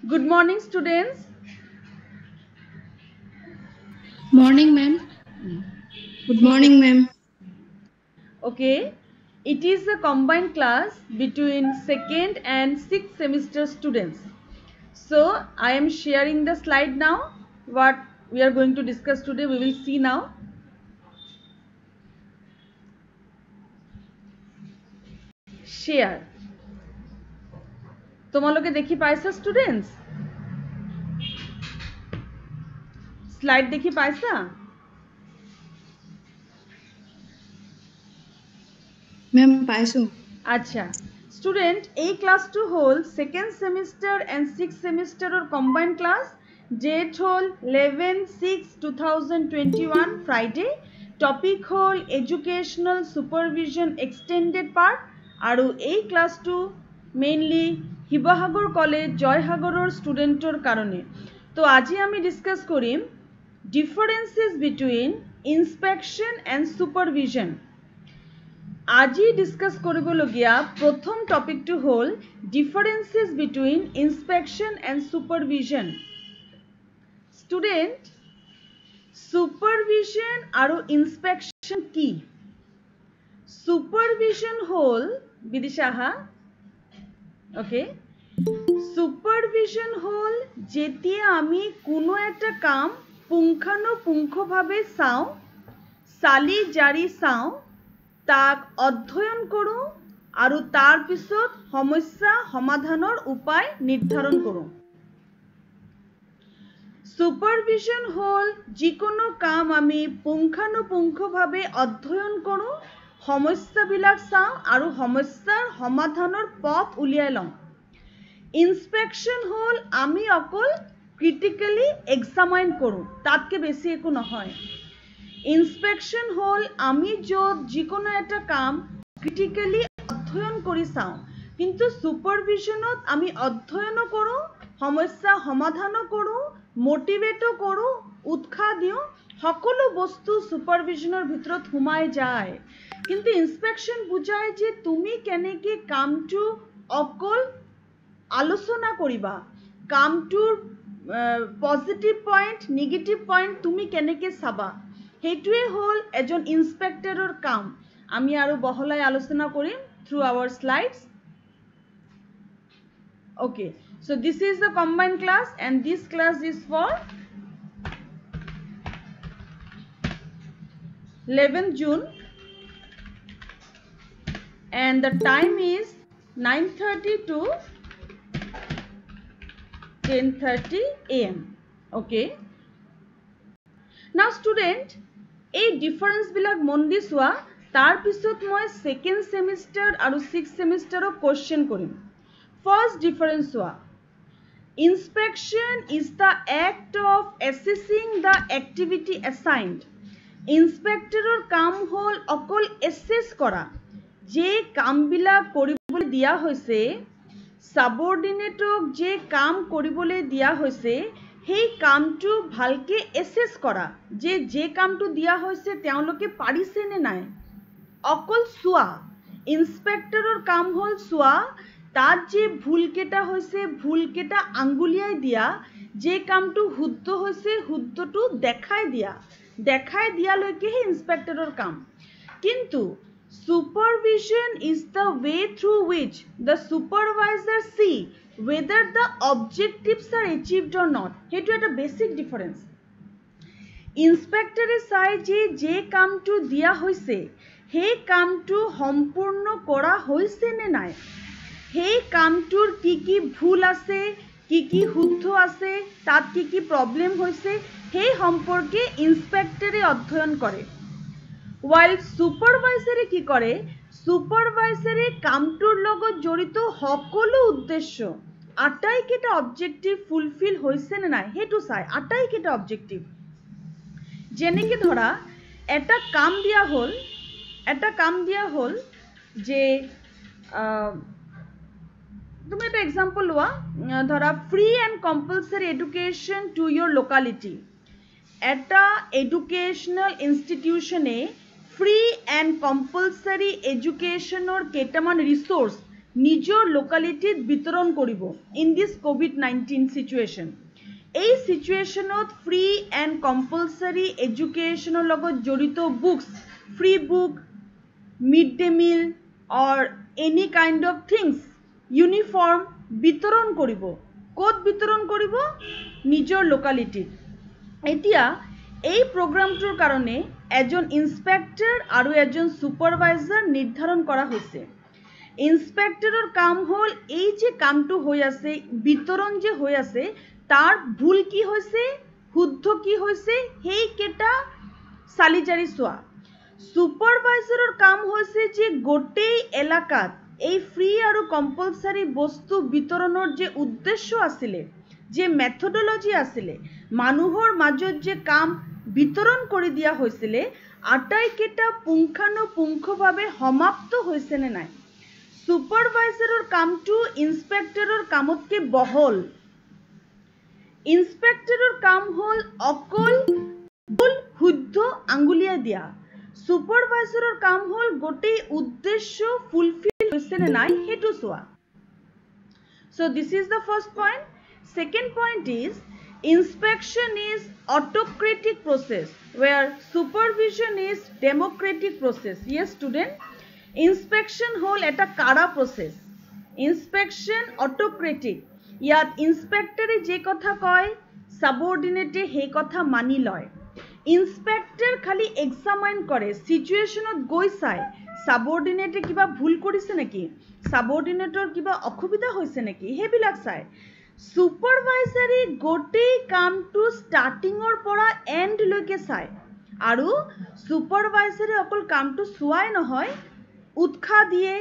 Good morning, students. Morning, ma'am. Good morning, ma'am. Okay, it is a combined class between second and sixth semester students. So, I am sharing the slide now. What we are going to discuss today, we will see now. Share. তোমালোকে দেখি পাইছা students? Slide দেখি পাইছা? Ma'am, paisu. আচ্ছা student এই ক্লাসটো হল second semester and six সেমিস্টারের combined class date হল 11/6/2021 Friday topic হল educational সুপারভিজন extended part আৰু এই ক্লাসটো মেইনলি শিৱসাগৰ কলেজ জয়সাগৰৰ ষ্টুডেণ্টৰ কাৰণে তো আজি আমি ডিছকাছ কৰিম ডিফাৰেন্সেছ বিটুইন ইনস্পেকশ্যন এণ্ড সুপাৰভিজন আজি ডিসকাস কৰিবলগীয়া প্ৰথম টপিকটো হ'ল differences between inspection and সুপাৰভিজন student সুপাৰভিজন আৰু ইনস্পেকশ্যন কি সুপাৰভিজন হ'ল বিদিশাহা ওকে সুপাৰভিজন হ'ল যেতিয়া আমি কোনো এটা কাম পুংখানুপুংখভাৱে চাওঁ চালি জাৰি চাওঁ তাক অধ্যয়ন কৰো আৰু তাৰ পিছত সমস্যা সমাধানৰ উপায় নিৰ্ধাৰণ কৰো সুপাৰভিজন হ'ল যিকোনো কাম আমি পুংখানুপুংখভাৱে অধ্যয়ন কৰো সমস্যাবিলাক চাওঁ আৰু সমস্যাৰ সমাধানৰ পথ উলিয়াই লওঁ ইনস্পেকশ্যন হ'ল আমি অকল ক্ৰিটিক্যালি এক্সামাইন কৰো তাতকে বেছি একো নহয় ইনস্পেকশ্যন হল আমি য'ত যিকোনো এটা কাম ক্রিটিক্যালি অধ্যয়ন কৰি চাওঁ কিন্তু সুপাৰভিজনত আমি অধ্যয়নো কৰোঁ সমস্যা সমাধানো কৰোঁ মোটিভেটো কৰোঁ উৎসাহ দিওঁ সকলো বস্তু সুপাৰভিজনৰ ভিতৰত সোমাই যায় কিন্তু ইনস্পেকশ্যন বুজায় যে তুমি কেনেকৈ কামটো অকল আলোচনা কৰিবা কামটোৰ পজিটিভ পইণ্ট নিগেটিভ পইণ্ট তুমি কেনেকৈ চাবা সেইটোৱে হ'ল এজন ইনস্পেক্টৰৰ কাম আমি আৰু বহলাই আলোচনা কৰিম through our slides okay so this is the combined class and this class is for 11th June and the time is 9:30 to 10:30 am okay now student এই ডিফাৰেন্স বিলাক মন দি চোৱা তাৰ পিছত মই সেকেন্ড সেমিস্টাৰ আৰু সিক্স সেমিস্টাৰৰ কোৱেশ্চন কৰিম ফাৰ্স্ট ডিফাৰেন্স চোৱা inspection is the act of assessing the activity assigned ইনস্পেক্টৰৰ কাম হ'ল অকল এসেস কৰা যে কামবিলাক কৰিবলৈ দিয়া হৈছে সাবঅৰ্ডিনেটক যে কাম কৰিবলৈ দিয়া হৈছে সেই কামটো ভালকে এসেস কৰা যে কামটো দিয়া হৈছে তেওঁলোকে পাৰিছে নে নাই অকল চোৱা ইনস্পেক্টৰৰ কাম হ'ল চোৱা তাত যে ভুলকেটা হৈছে ভুলকেটা আঙ্গুলিয়াই দিয়া যে কামটো শুদ্ধ হৈছে শুদ্ধটো দেখাই দিয়ালৈকেহে ইনস্পেক্টৰৰ কাম কিন্তু supervision is the way through which the supervisor see whether the objectives are achieved or not hetu eta basic difference inspector sai je kamtu dia hoise he kamtu sampurno kora hoise ne nai he kamtur ki bhul ase ki শুদ্ধ আছে tat ki problem hoise he সম্পর্কে inspector অধ্যয়ন করে while supervisor কি করে সুপারভাইজারে কামটোৰ লগত জড়িত সকলো উদ্দেশ্য আটাইকেটা অবজেক্টিভ ফুলফিল হৈছে নে নাই হেতু চাই আটাইকেটা অবজেক্টিভ যেনেকে ধৰা এটা কাম দিয়া হল যে তুমি এটা এক্সাম্পল লোৱা ধৰা free and compulsory education to your locality এটা educational ইনষ্টিটিউশ্যনে free and compulsory education or ketaman resource নিজৰ লোকালিটিত বিতৰণ কৰিব ইন দিছ COVID-19 সিচুৱেশ্যন। এই সিচুৱেশ্যনত ফ্ৰী এণ্ড কম্পালচাৰী এডুকেশ্যনৰ লগত জড়িত books, free book, mid day meal or any kind of things, uniform বিতৰণ কৰিব। ক'ত বিতৰণ কৰিব? নিজৰ লোকালিটিত। এতিয়া এই প্ৰগ্ৰামটোৰ কাৰণে এজন ইন্সপেক্টৰ আৰু এজন সুপাৰভাইজাৰ নিৰ্ধাৰণ কৰা হৈছে। ইন্সপেক্টৰৰ কাম হ'ল এই যে কামটো হৈ আছে, বিতৰণ যে হৈ আছে, তাৰ ভুল কি হৈছে, শুদ্ধ কি হৈছে, সেইকেইটা চালি জাৰি চোৱা। সুপাৰভাইজাৰৰ কাম হৈছে যে গোটেই এলেকাত এই ফ্ৰী আৰু কম্পালচাৰী বস্তু বিতৰণৰ যে উদ্দেশ্য আছিলে, যে মেথডলজি আছিলে, মানুহৰ মাজত যে কাম বিতৰণ কৰি দিয়া হৈছিলে, আটাইকেইটা পুংখানুপুংখভাৱে সমাপ্ত হৈছে নে নাই। সুপাৰভাইজাৰৰ কামটো ইন্সপেক্টৰৰ কামতকৈ বহল। ইন্সপেক্টৰৰ কাম হ'ল অকল ভুল শুদ্ধ আঙুলিয়াই দিয়া। সুপাৰভাইজাৰৰ কাম হ'ল গোটেই উদ্দেশ্য ফুলফিল হৈছে নে নাই সেইটো চোৱা। So this is the first point. Second point is inspection is autocratic process where supervision is democratic process. Yes student, inspection hol eta kara process. Inspection autocratic. Yat inspector je kotha koy subordinate he kotha mani loy. Inspector khali examine kore, situation ot goi sai subordinate kiba bhul korise neki, subordinator kiba অসুবিধা হৈছে নেকি, হেবিলাক চাই। সুপাৰভাইজাৰে গোটেই কামটো ষ্টাৰ্টিঙৰ পৰা এণ্ডলৈকে চাই। আৰু সুপাৰভাইজাৰে অকল কামটো চোৱাই নহয়, উৎসাহ দিয়ে,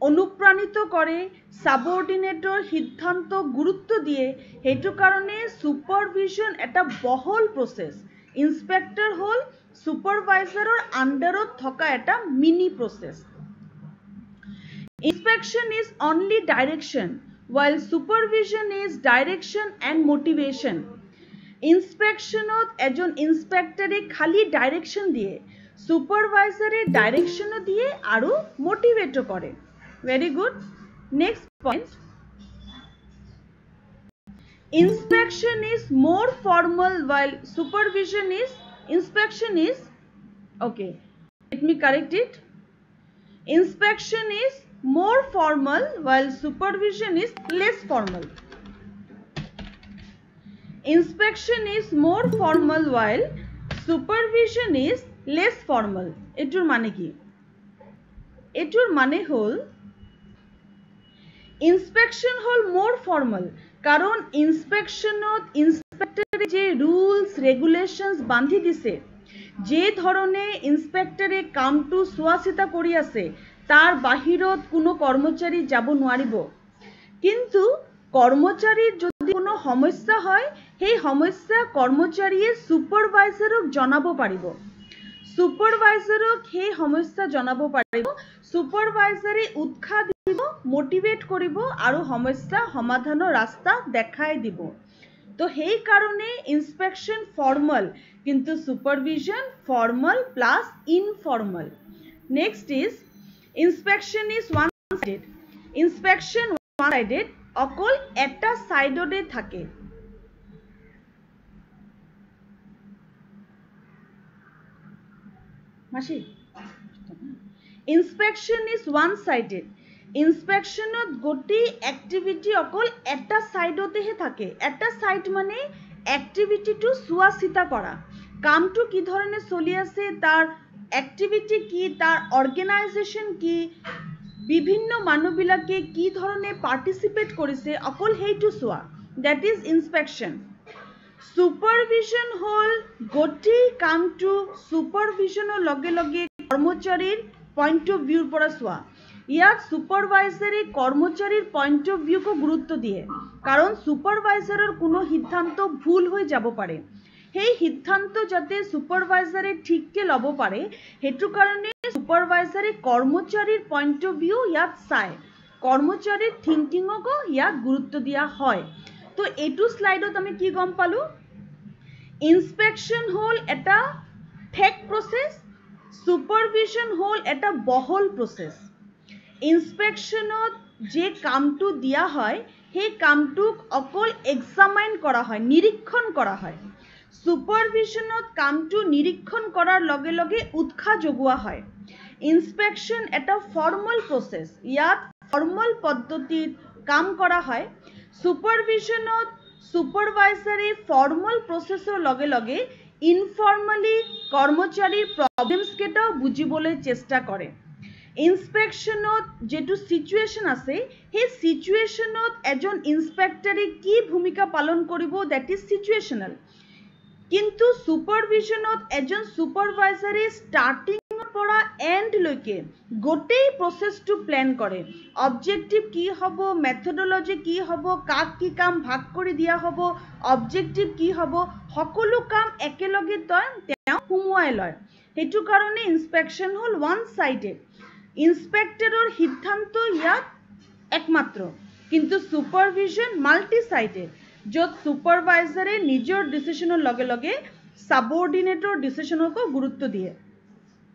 অনুপ্ৰাণিত কৰে, সাবঅৰ্ডিনেটৰ সিদ্ধান্ত গুৰুত্ব দিয়ে। সেইটো কাৰণে সুপাৰভিজন এটা বহল প্ৰচেছ। ইন্সপেক্টৰ হ'ল সুপাৰভাইজাৰৰ আণ্ডাৰত থকা এটা mini process. Inspection is only direction, while supervision is direction and motivation. Inspection ot ejon inspector e khali direction diye, supervisor e direction diye aru motivate kore. Very good. Next point. Inspection is more formal while inspection is okay. Let me correct it. Inspection is more formal while supervision is less formal. Inspection is more formal while supervision is less formal. এটোর মানে কি? এটোর মানে হল inspection হল more formal কারণ ইন্সপেকশনত ইন্সপেক্টরে যে rules regulations বান্ধি দিছে, যে ধরনে ইন্সপেক্টরে কামটো চোৱাচিতা কৰি আছে, তাৰ বাহিৰত কোনো কৰ্মচাৰী যাব নোৱাৰিব। কিন্তু কৰ্মচাৰীৰ যদি কোনো সমস্যা হয়, সেই সমস্যা কৰ্মচাৰীয়ে সুপাৰভাইজাৰক জনাব পাৰিব। সুপাৰভাইজাৰক সেই সমস্যা জনাব পাৰিব। সুপাৰভাইজাৰে উৎসাহ দিব, মোটিভেট কৰিব আৰু সমস্যা সমাধানৰ ৰাস্তা দেখাই দিব। তো সেই কারণে ইন্সপেকশন ফর্মাল, কিন্তু supervision formal plus informal. Next is inspection is one-sided. Inspection one-sided, অকল এটা সাইডতে থাকে। মাসি inspection is one-sided. Inspection ত গোটেই এক্টিভিটি অকল এটা সাইডতে হে থাকে। এটা সাইড মানে এক্টিভিটিটো চোৱা চিতা কৰা, কামটো কি ধৰণে চলি আছে, তাৰ এক্টিভিটি কি, তাৰ অৰ্গেনাইজেশ্যন কি, বিভিন্ন মানুহবিলাকে কি ধৰণে পাৰ্টিচিপেট কৰিছে, অকল সেইটো চোৱা। That is inspection. সুপাৰভিজন হ'ল গোটেই কামটো সুপাৰভিজনৰ লগে লগে কৰ্মচাৰীৰ পইণ্ট অফ ভিউৰ পৰা চোৱা। ইয়াত সুপাৰভাইজাৰে কৰ্মচাৰীৰ পইণ্ট অফ ভিউকো গুৰুত্ব দিয়ে, কাৰণ সুপাৰভাইজাৰৰ কোনো সিদ্ধান্ত ভুল হৈ যাব পাৰে। সেই সিদ্ধান্ত যাতে সুপারভাইজারে ঠিককে লব পারে, হেতু কারণে সুপারভাইজারে কর্মচারীর পয়েন্ট অফ ভিউ ইয়াত চায়, কর্মচারীর থিঙ্কিংকো ইয়াত গুরুত্ব দিয়া হয়। তো এইটো স্লাইডত আমি কি গম পালো, ইন্সপেকশন হল এটা ঠেক প্রসেস, সুপারভিজন হল এটা বহল প্রসেস। ইন্সপেকশনত যে কামটো দিয়া হয় সেই কামটোক অকল এক্সামাইন কৰা হয়, নিৰীক্ষণ কৰা হয়। সুপাৰভিজনত কামটো নিৰীক্ষণ কৰাৰ লগে লগে উৎসাহ যোগোৱা হয়। ইনস্পেকশ্যন এটা ফৰ্মেল প্ৰচেছ, ইয়াত ফৰ্মেল পদ্ধতিত কাম কৰা হয়। সুপাৰভিজনত সুপাৰভাইজাৰে ফৰ্মেল প্ৰচেছৰ লগে লগে ইনফৰ্মেলি কৰ্মচাৰীৰ প্ৰব্লেমছ কেইটাও বুজিবলৈ চেষ্টা কৰে। ইনস্পেকশ্যনত যেটো সিচুৱেশ্যন আছে সেই সিচুৱেশ্যনত এজন ইনস্পেক্টৰে কি ভূমিকা পালন কৰিব, দ্যাট ইজ সিচুৱেশ্যনেল। কিন্তু সুপাৰভিজনত এজন সুপাৰভাইজাৰে ষ্টাৰ্টিঙৰ পৰা এণ্ডলৈকে গোটেই প্ৰচেছটো প্লেন কৰে। অবজেক্টিভ কি হ'ব, মেথডলজি কি হ'ব, কাক কি কাম ভাগ কৰি দিয়া হ'ব, অবজেক্টিভ কি হ'ব, সকলো কাম একেলগে তেওঁ সুমুৱাই লয়। সেইটো কাৰণে ইনস্পেকশ্যন হ'ল ওৱান সাইডেড। ইনস্পেক্টৰৰ সিদ্ধান্ত ইয়াত একমাত্ৰ, কিন্তু সুপাৰভিজন মাল্টি সাইডেড, য'ত সুপাৰভাইজাৰে নিজৰ ডিচিশ্যনৰ লগে লগে সাবঅৰ্ডিনেটৰ ডিচিশ্যনকো গুৰুত্ব দিয়ে।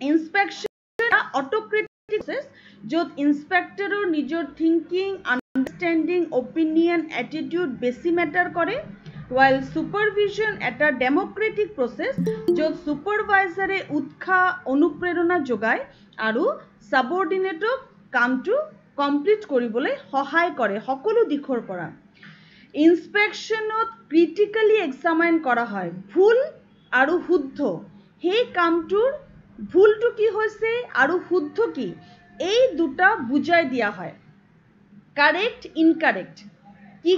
ইনস্পেকশ্যন অটোক্ৰেটিক প্ৰচেছ, য'ত ইনস্পেক্টৰৰ নিজৰ থিংকিং, আণ্ডাৰষ্টেণ্ডিং, অপিনিয়ন, এটিটিউড বেছি মেটাৰ কৰে, while supervision এটা ডেমক্ৰেটিক প্ৰচেছ, য'ত সুপাৰভাইজাৰে উৎসাহ, অনুপ্ৰেৰণা যোগায় আৰু সাবঅৰ্ডিনেটক কামটো কমপ্লিট কৰিবলৈ সহায় কৰে সকলো দিশৰ পৰা। ইনস্পেকশ্যনত ক্ৰিটিক্যালি এক্সামাইন কৰা হয় ভুল আৰু শুদ্ধ, সেই কামটোৰ ভুলটো কি হৈছে আৰু শুদ্ধ কি, এই দুটা বুজাই দিয়া হয়। কাৰেক্ট, ইনকাৰেক্ট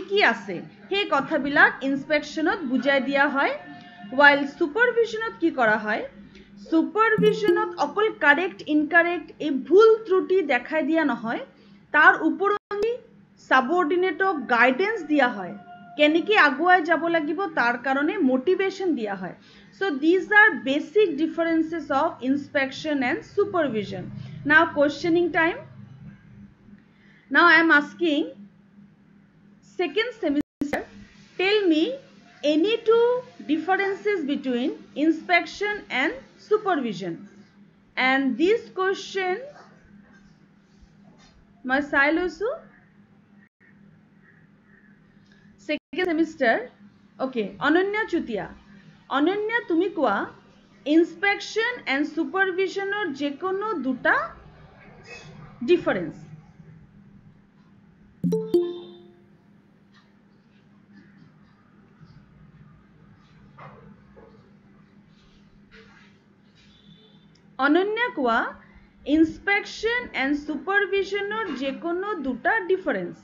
কি আছে সেই কথাবিলাক ইনস্পেকশ্যনত বুজাই দিয়া হয়। while সুপাৰভিজনত কি কৰা হয়, সুপাৰভিজনত অকল কাৰেক্ট, ইনকাৰেক্ট এই ভুল ত্ৰুটি দেখাই দিয়া নহয়, তাৰ ওপৰতে সাবঅৰ্ডিনেটক গাইডেন্স দিয়া হয়, কেনেকৈ আগুৱাই যাব লাগিব তাৰ কাৰণে মোটিভেশ্যন দিয়া হয়। So these are basic differences of inspection and supervision. Now questioning time. Now I am asking second semester, tell me any two differences between inspection and supervision. And this question মই চাই লৈছো second semester. Okay, Ananya Chutia, Ananya তুমি কোৱা inspection and সুপাৰভিজনৰ যিকোনো দুটা difference. Ananya কোৱা inspection and সুপাৰভিজনৰ যিকোনো দুটা difference.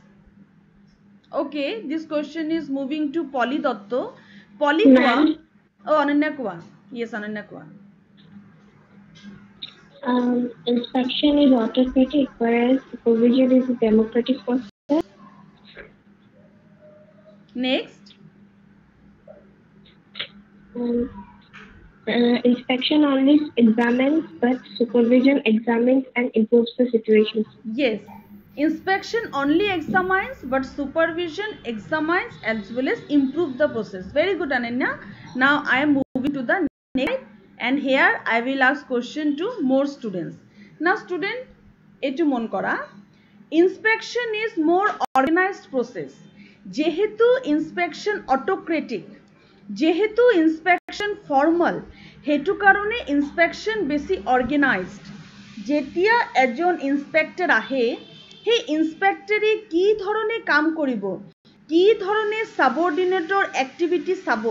Okay, this question is moving to Polly Dotto. Polly কোৱা, অনন্যা কোৱা। Yes, অনন্যা কোৱা। Inspection is autocratic, whereas supervision is a democratic process. Next. Inspection only examines, but supervision examines and improves the situation. Yes, inspection only examines, but supervision examines as well as improve the process. Very good, Ananya. Now I am moving to the next, and here I will ask question to more students. Now student, etu mon kora, inspection is more organized process. যেহেতু inspection autocratic, যেহেতু inspection formal, হেতু কারণে inspection বেশি organized. যেতিয়া এজন inspector আহে, সেই ইনস্পেক্টৰে কি ধৰণে কাম কৰিব, কি ধৰণে সাবঅৰ্ডিনেটৰ এক্টিভিটি চাব,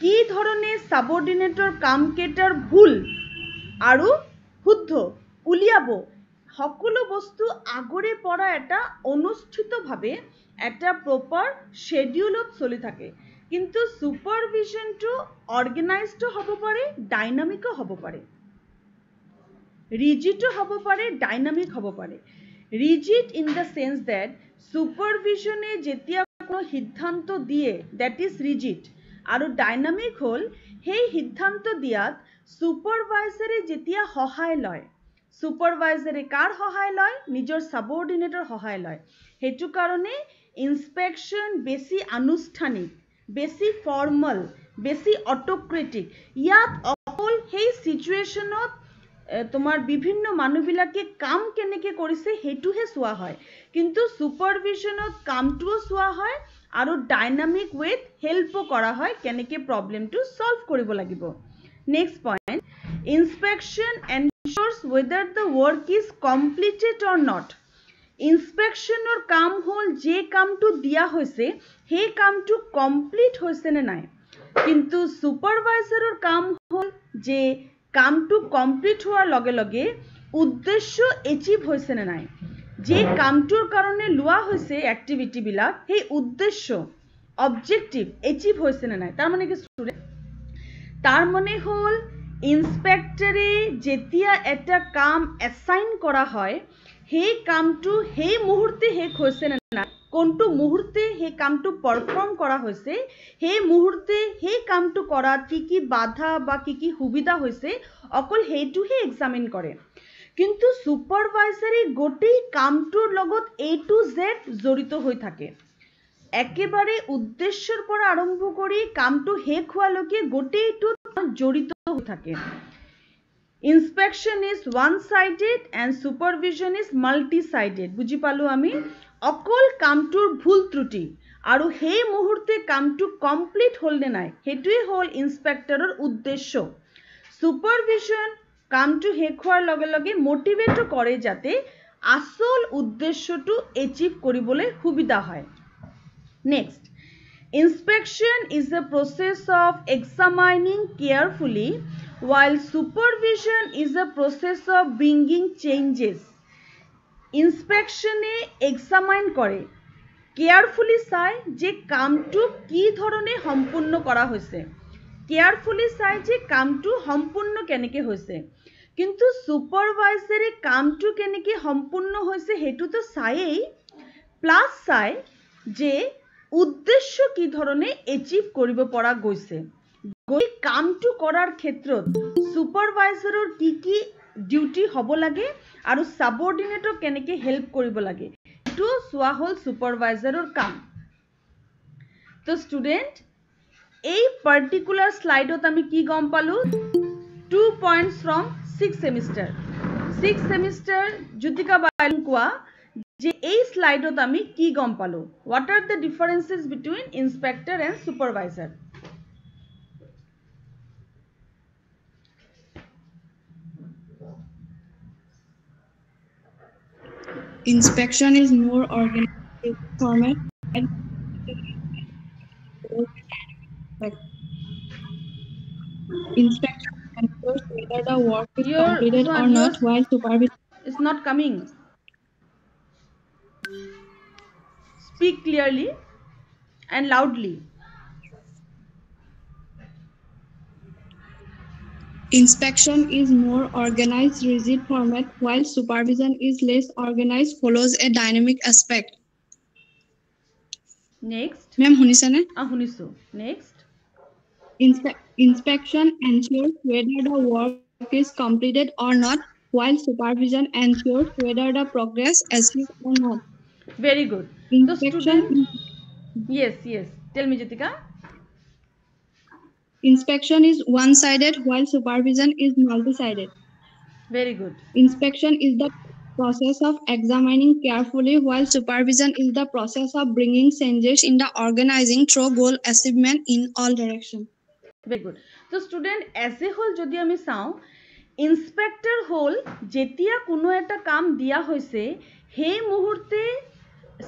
কি ধৰণে সাবঅৰ্ডিনেটৰ কাম কেইটাৰ ভুল আৰু শুদ্ধ উলিয়াব, সকলো বস্তু আগৰে পৰা এটা অনুষ্ঠিতভাৱে এটা প্ৰপাৰ শেডিউলত চলি থাকে। কিন্তু সুপাৰভিজনটো অৰ্গেনাইজডো হ'ব পাৰে, ডাইনামিকো হ'ব পাৰে, ৰিজিডো হ'ব পাৰে, ডাইনামিক হ'ব পাৰে। ৰিজিড ইন দ্য সেন্স দ্যাট সুপাৰভিজনে যেতিয়া কোনো সিদ্ধান্ত দিয়ে, দ্যাট ইজ ৰিজিড, আৰু ডাইনামিক হ'ল সেই সিদ্ধান্ত দিয়াত সুপাৰভাইজাৰে যেতিয়া সহায় লয়, সুপাৰভাইজাৰে কাৰ সহায় লয়, নিজৰ সাবঅৰ্ডিনেটৰ সহায় লয়। সেইটো কাৰণে ইনস্পেকশ্যন বেছি আনুষ্ঠানিক, বেছি ফৰ্মেল, বেছি অটোক্ৰেটিক। ইয়াত অকল সেই সিচুৱেশ্যনত তোমাৰ বিভিন্ন মানুহবিলাকে কাম কেনেকৈ কৰিছে সেইটোহে চোৱা হয়, কিন্তু ছুপাৰভিজনত কামটোও চোৱা হয় আৰু ডাইনামিক ৱেত হেল্পো কৰা হয় কেনেকৈ প্ৰব্লেমটো সলভ কৰিব লাগিব। Next point, inspection ensures whether the work is completed or not. ইনস্পেকশ্যনৰ কাম হ'ল যে কামটো দিয়া হৈছে সেই কামটো কমপ্লিট হৈছে নে নাই, কিন্তু ছুপাৰভাইজাৰৰ কাম হ'ল যে কামটো কমপ্লিট হোৱাৰ লগে লগে উদ্দেশ্য এচিভ হৈছে নে নাই, যে কামটোৰ কাৰণে লোৱা হৈছে এক্টিভিটিবিলাক সেই উদ্দেশ্য অবজেক্টিভ এচিভ হৈছে নে নাই। তাৰমানে কি ষ্টুডেণ্ট, তাৰমানে হ'ল ইনস্পেক্টৰে যেতিয়া এটা কাম এছাইন কৰা হয় সেই কামটো সেই মুহূৰ্তে শেষ হৈছে নে নাই, কোনটো মুহূৰ্তে সেই কামটো পাৰফৰ্ম কৰা হৈছে সেই মুহূৰ্তে সেই কামটো কৰাত কি কি বাধা বা কি কি সুবিধা হৈছে অকল সেইটোহে এক্সামিন কৰে। কিন্তু ছুপাৰভাইজাৰে গোটেই কামটোৰ লগত A to Z জড়িত হৈ থাকে, একেবাৰে উদ্দেশ্যৰ পৰা আৰম্ভ কৰি কামটো শেষ হোৱালৈকে গোটেইটো জড়িত হৈ থাকে। Inspection is one sided and supervision is multi sided. বুজি পালোঁ আমি, অকল কামটোৰ ভুল ত্ৰুটি আৰু সেই মুহূৰ্তে কামটো কমপ্লিট হ'ল নে নাই সেইটোৱে হ'ল ইনস্পেক্টৰৰ উদ্দেশ্য। ছুপাৰভিজন কামটো শেষ হোৱাৰ লগে লগে মটিভেটো কৰে যাতে আসল উদ্দেশ্যটো এচিভ কৰিবলৈ সুবিধা হয়। Next, inspection is a process of examining carefully while supervision is a process of bringing changes. ইনস্পেকশ্যনে এক্সামাইন কৰে, কেয়াৰফুলি চাই যে কামটো কি ধৰণে সম্পূৰ্ণ কৰা হৈছে, কেয়াৰফুলি চাই যে কামটো সম্পূৰ্ণ কেনেকৈ হৈছে, কিন্তু ছুপাৰভাইজাৰে কামটো কেনেকৈ সম্পূৰ্ণ হৈছে সেইটোতো চায়েই, প্লাছ চাই যে উদ্দেশ্য কি ধৰণে এচিভ কৰিব পৰা গৈছে। গৈ কামটো কৰাৰ ক্ষেত্ৰত ছুপাৰভাইজাৰৰ কি কি ডিউটি হ'ব লাগে আৰু সাবঅৰ্ডিনেটক কেনেকৈ হেল্প কৰিব লাগে এইটো চোৱা হ'ল ছুপাৰভাইজাৰৰ কাম। তো ষ্টুডেণ্ট, এই পাৰ্টিকুলাৰ শ্লাইডত আমি কি গম পালোঁ, 2 points from 6th semester। 6th semester Jyotika Bailung কোৱা যে এই শ্লাইডত আমি কি গম পালোঁ, what are the differences between inspector and supervisor. Inspection is more organized format and inspection ensures whether the work is completed or not, while supervision is not coming. Speak clearly and loudly. Inspection is more organized, rigid format, while supervision is less organized, follows a dynamic aspect. Next. Ma'am, hunisane? Hunisu. Next. Inspection ensures whether the work is completed or not, while supervision ensures whether the progress is achieved or not. Very good. So student, yes. Tell me, Jyotika. Inspection is one-sided, while supervision is multi-sided. Very good. Inspection is the process of examining carefully, while supervision is the process of bringing changes in the organizing through goal achievement in all directions. Very good. So student, as a whole যদি আমি চাওঁ, inspector হ'ল যেতিয়া কোনো এটা কাম দিয়া হৈছে সেই মুহূৰ্তে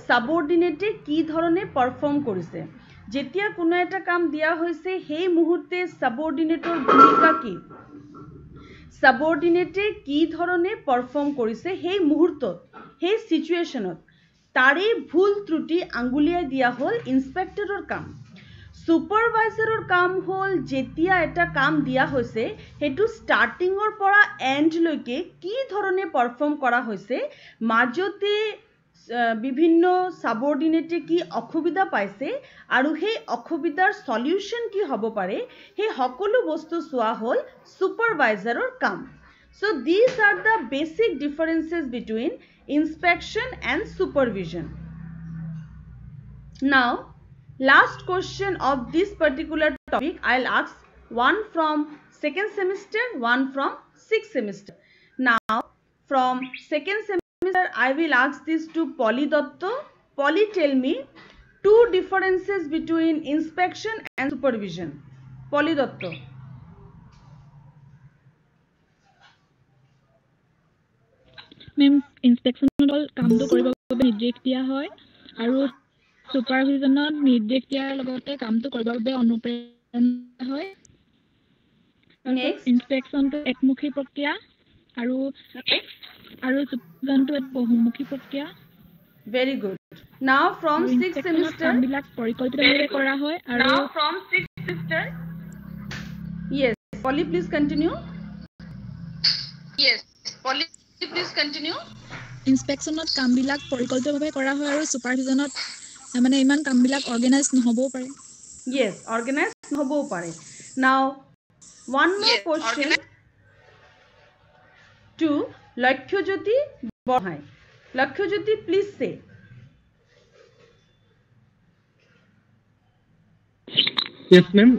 সাবঅৰ্ডিনেটে কি ধৰণে পাৰফৰ্ম কৰিছে, যেতিয়া কোনো এটা কাম দিয়া হৈছে সেই মুহূৰ্তে সাবঅৰ্ডিনেটৰ ভূমিকা কি, সাবঅৰ্ডিনেটে কি ধৰণে পাৰফৰ্ম কৰিছে সেই মুহূৰ্তত সেই সিচুৱেশ্যনত তাৰে ভুল ত্ৰুটি আঙুলিয়াই দিয়া হ'ল ইনস্পেক্টৰৰ কাম। ছুপাৰভাইজাৰৰ কাম হ'ল যেতিয়া এটা কাম দিয়া হৈছে সেইটো ষ্টাৰ্টিঙৰ পৰা এণ্ডলৈকে কি ধৰণে পাৰফৰ্ম কৰা হৈছে, মাজতে বিভিন্ন সাবঅৰ্ডিনেটে কি অসুবিধা পাইছে আৰু সেই অসুবিধাৰ সলিউশন কি হ'ব পাৰে সেই সকলো বস্তু চোৱা হ'ল ছুপাৰভাইজাৰৰ কাম। So these are the basic differences between inspection and supervision. Now, last question of this particular topic, I'll ask one from 2nd semester, one from 6th semester. Now, from second semester, I will ask this to Polly Dotto. Polly, tell me two differences between inspection and supervision. Polly Dotto. Ma'am, inspection all কামটো কৰিব বাবে নিৰ্দেশ দিয়া হয় আৰু supervisionত নিৰ্দেশ দিয়াৰ লগতে কামটো কৰিব বাবে অনুপ্ৰেৰণা হয়। Next. ইনস্পেকশনটো একমুখী প্ৰক্ৰিয়া আৰু supervisionটো এক বহুমুখী প্ৰক্ৰিয়া। Very good. Now from 6th semester, কামবিলাক পৰিকল্পিতভাৱে কৰা হয় আৰু now from 6th semester, yes, Polly, please continue. Yes, Polly, please continue. ইনস্পেকশনত কামবিলাক পৰিকল্পিতভাৱে কৰা হয় আৰু সুপাৰভিজনত মানে ইমান কামবিলাক অৰ্গানাইজ নহবও পাৰে। Yes, organized নহবও পাৰে। Now one more question to Lakhyajyoti Borhai. Lakhyajyoti, please say. Yes, ma'am.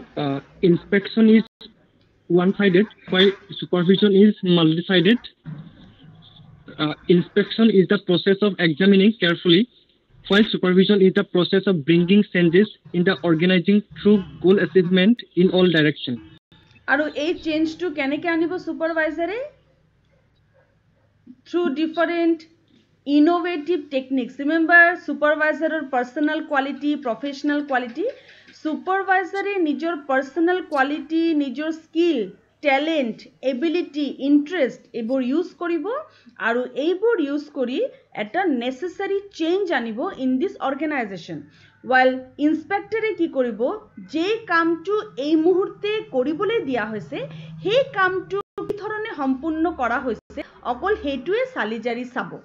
Inspection is one-sided, while supervision is multi-sided. Inspection is the process of examining carefully, while supervision is the process of bringing changes in the organizing through goal achievement in all directions. Aru ei change to keneke anibo supervisor through different innovative techniques. Remember, supervisor or personal quality, professional quality. Supervisor nijor personal quality, nijor skill, talent, ability, interest ebor use koribo aru ebor use kori eta necessary change anibo in this organization. While inspector ki koribo je kamtu ei muhurte koribole dia hoise he kamtu ki dhorone sampurno kora hoise okol heitue salijari sabo.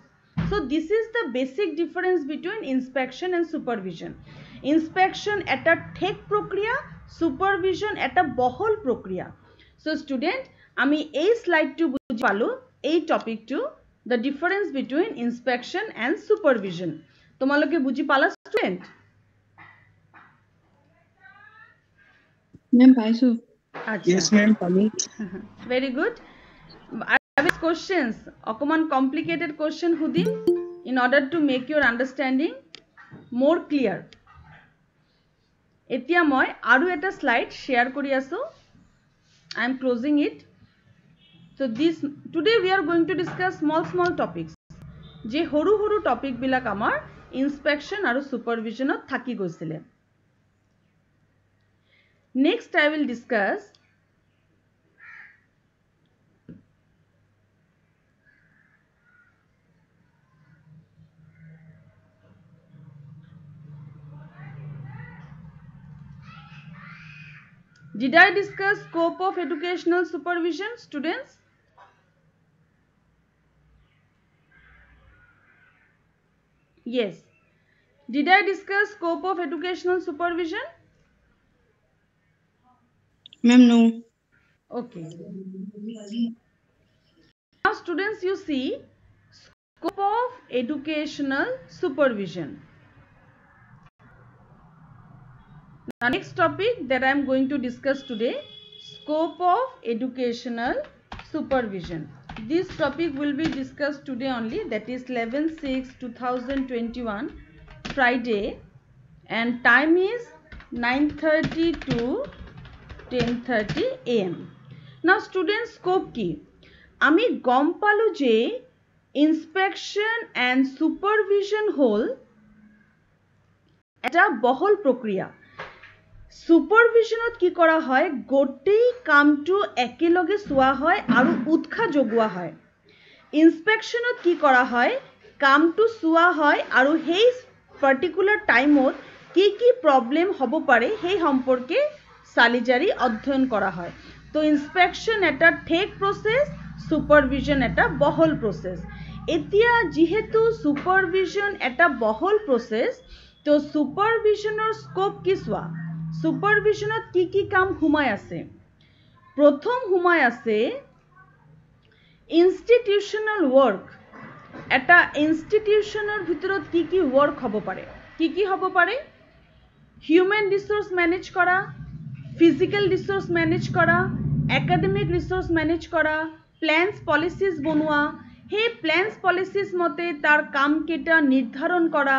So this is the basic difference between inspection and supervision. Inspection at a ঠেক প্রক্রিয়া, supervision at a বহল প্রক্রিয়া. So student, আমি এই স্লাইডটো বুজি পালো, এই টপিকটো, the difference between inspection and supervision. তোমালোকে বুজি পালা student? Ma'am, পাইছো। Yes, ma'am. Very good. I have questions, অকমান complicated question হুদিম in order to make your understanding more clear. এতিয়া মই আৰু এটা slide share কৰি আছো. I am closing it. So today we are going to discuss small topics. যে হৰু হৰু topic বিলাক আমাৰ inspection আৰু supervisionত থাকি গৈছিলে. Next I will discuss Did I discuss scope of educational supervision, students? Yes. Did I discuss scope of educational supervision? Ma'am, no. Okay. Now students, you see scope of educational supervision. The next topic that I am going to discuss today, scope of educational supervision. This topic will be discussed today only, that is 11/6/2021 Friday, and time is 9:30 to 10:30 AM. Now students, scope ki ami gom palu je inspection and supervision hol eta bohol prokriya. সুপারভিশনত কি করা হয়, গোটেই কামটো একেলগে চোৱা হয় আৰু উৎসাহ যোগোৱা হয়। ইনস্পেকশনত কি কৰা হয়, কামটো চোৱা হয় আৰু সেই পাৰ্টিকুলাৰ টাইমত কি কি প্ৰবলেম হ'ব পাৰে সেই সম্পর্কে সালিজারি অধ্যয়ন করা হয়। তো ইনস্পেকশন এটা ঠেক প্রসেস, সুপারভিশন এটা বহল প্রসেস। এতিয়া যেহেতু সুপারভিশন এটা বহল প্রসেস, তো সুপাৰভিশনৰ স্কোপ কি চোৱা, সুপাৰভিশনত কি কি কাম হুমাই আছে। প্ৰথম হুমাই আছে ইনস্টিটিউশনাল ওয়াৰ্ক। এটা ইনস্টিটিউশনৰ ভিতৰত কি কি ওয়াৰ্ক হ'ব পাৰে, কি হ'ব পাৰে, হিউম্যান ৰিসোৰ্স ম্যানেজ কৰা, ফিজিক্যাল ৰিসোৰ্স ম্যানেজ কৰা, একাডেমিক ৰিসোৰ্স ম্যানেজ কৰা, প্লেন্স পলিচিজ বনোৱা, সেই প্লেন্স পলিচিজ মতে তাৰ কামকেইটা নিৰ্ধাৰণ কৰা,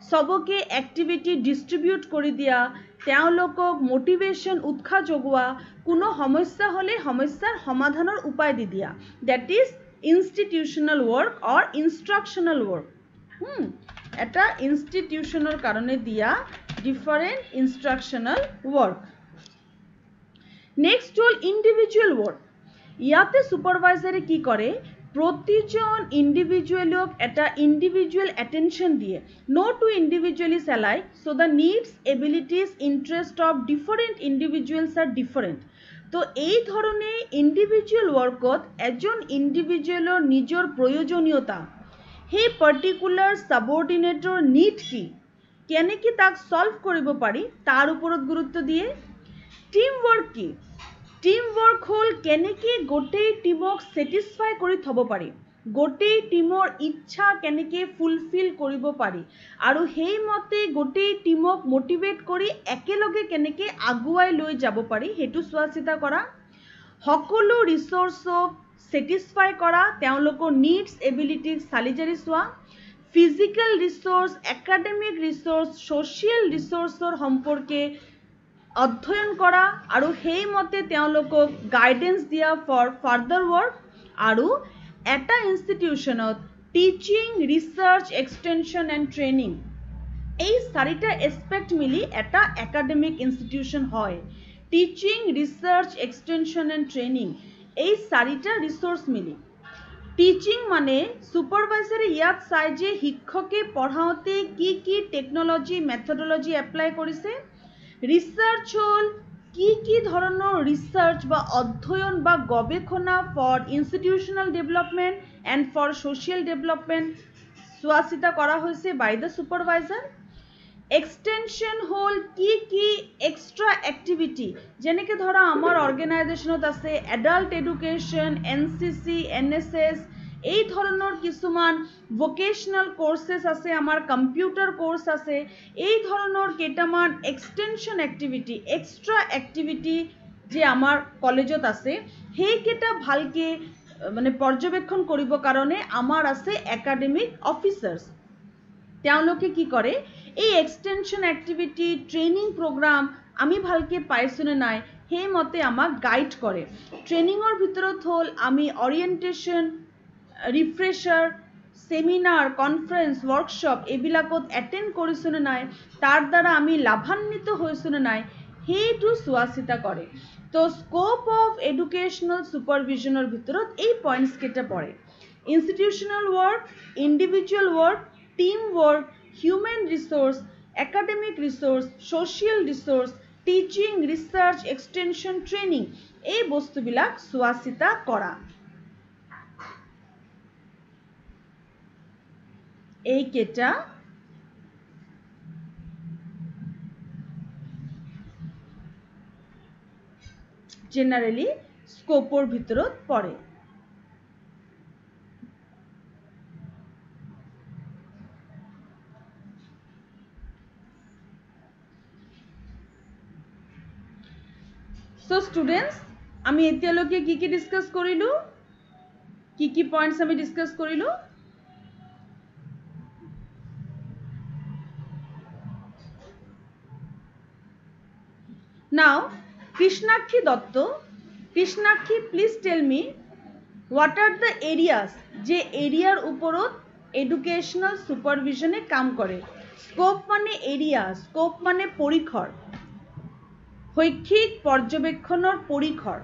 সবকে এক্টিভিটি ডিষ্ট্ৰিবিউট কৰি দিয়া, তেওঁলোকক মোটিভেশ্যন উৎসাহ যোগোৱা, কোনো সমস্যা হ'লে সমস্যাৰ সমাধানৰ উপায় দি দিয়া। That is institutional work or instructional work. এটা ইনষ্টিটিউশ্যনৰ কাৰণে দিয়া ডিফাৰেণ্ট ইনষ্ট্ৰাকশ্যনেল ৱৰ্ক। নেক্সট হ'ল ইণ্ডিভিজুৱেল ৱৰ্ক। ইয়াতে ছুপাৰভাইজাৰে কি কৰে, প্ৰতিজন ইণ্ডিভিজুৱেলক এটা ইণ্ডিভিজুৱেল এটেনশ্যন দিয়ে। No two individual is alike, so' the needs, abilities, interest of different individuals are different. তো এই ধৰণে ইণ্ডিভিজুৱেল ৱৰ্কত এজন ইণ্ডিভিজুৱেলৰ নিজৰ প্ৰয়োজনীয়তা, সেই পাৰ্টিকুলাৰ ছাবঅৰ্ডিনেটৰ নিড কি, কেনেকৈ তাক সলভ কৰিব পাৰি তাৰ ওপৰত গুৰুত্ব দিয়ে। টিম ৱৰ্ক কি, টিম ৱৰ্ক হ'ল কেনেকৈ গোটেই টিমক ছেটিছফাই কৰি থ'ব পাৰি, গোটেই টিমৰ ইচ্ছা কেনেকৈ ফুলফিল কৰিব পাৰি, আৰু সেইমতে গোটেই টিমক মটিভেট কৰি একেলগে কেনেকৈ আগুৱাই লৈ যাব পাৰি সেইটো চোৱা চিতা কৰা। সকলো ৰিচোৰ্চক ছেটিছফাই কৰা, তেওঁলোকৰ নিডছ এবিলিটিজ চালি জাৰি চোৱা। Physical resource, academic resource, social ৰিচোৰ্চৰ সম্পৰ্কে অধ্যয়ন কৰা আৰু সেইমতে তেওঁলোকক গাইডেন্স দিয়া ফৰ ফাৰ্ডাৰ ৱৰ্ক। আৰু এটা ইনষ্টিটিউশ্যনত teaching, research, extension and training, এই চাৰিটা এছপেক্ট মিলি এটা একাডেমিক ইনষ্টিটিউশ্যন হয়। Teaching, research, extension and training, এই চাৰিটা ৰিচোৰ্চ মিলি। টিচিং মানে ছুপাৰভাইজাৰে ইয়াত চাই যে শিক্ষকে পঢ়াওঁতে কি কি টেকন'লজি, মেথডলজি এপ্লাই কৰিছে। ৰিচাৰ্চ হ'ল কি ধৰণৰ ৰিচাৰ্চ বা অধ্যয়ন বা গৱেষণা for institutional development and for social development চোৱা চিতা কৰা হৈছে বাই দ্য ছুপাৰভাইজাৰ। এক্সটেনশ্যন হ'ল কি এক্সট্ৰা এক্টিভিটি, যেনেকৈ ধৰা আমাৰ অৰ্গেনাইজেশ্যনত আছে এডাল্ট এডুকেশ্যন, NCC, NSS, এই ধৰণৰ কিছুমান ভকেশ্যনেল কোৰ্চেছ আছে, আমাৰ কম্পিউটাৰ কোৰ্চ আছে, এই ধৰণৰ কেইটামান এক্সটেনশ্যন এক্টিভিটি, এক্সট্ৰা এক্টিভিটি যে আমাৰ কলেজত আছে, সেইকেইটা ভালকৈ মানে পৰ্যবেক্ষণ কৰিবৰ কাৰণে আমাৰ আছে একাডেমিক অফিচাৰ্ছ। তেওঁলোকে কি কৰে, এই এক্সটেনশ্যন এক্টিভিটি, ট্ৰেইনিং প্ৰগ্ৰাম আমি ভালকৈ পাইছোনে নাই সেইমতে আমাক গাইড কৰে। ট্ৰেইনিঙৰ ভিতৰত হ'ল আমি orientation, refresher, seminar, conference, workshop এইবিলাকত এটেণ্ড কৰিছোনে নাই, তাৰ দ্বাৰা আমি লাভান্বিত হৈছোনে নাই সেইটো চোৱা চিতা কৰে। তো স্কোপ অফ এডুকেশ্যনেল ছুপাৰভিজনৰ ভিতৰত এই পইণ্টছ কেইটা পৰে: institutional work, individual work, team work, human resource, academic resource, social resource, teaching, research, extension, training, এই বস্তুবিলাক চোৱা চিতা কৰা। এইকেইটা জেনাৰেলি স্কোপৰ ভিতৰত পৰে। সো ষ্টুডেণ্টছ, আমি এতিয়ালৈকে কি ডিছকাছ কৰিলোঁ, কি পইণ্টছ আমি ডিছকাছ কৰিলোঁ? Now, Krishnakshi Dotto, Krishnakshi, please tell me what are the areas যে এরিয়ার উপরত এডুকেশনাল সুপারভিশনে কাম করে। স্কোপ মানে এরিয়া, স্কোপ মানে পরিখর, শৈক্ষিক পৰ্যবেক্ষণৰ পৰিখৰ।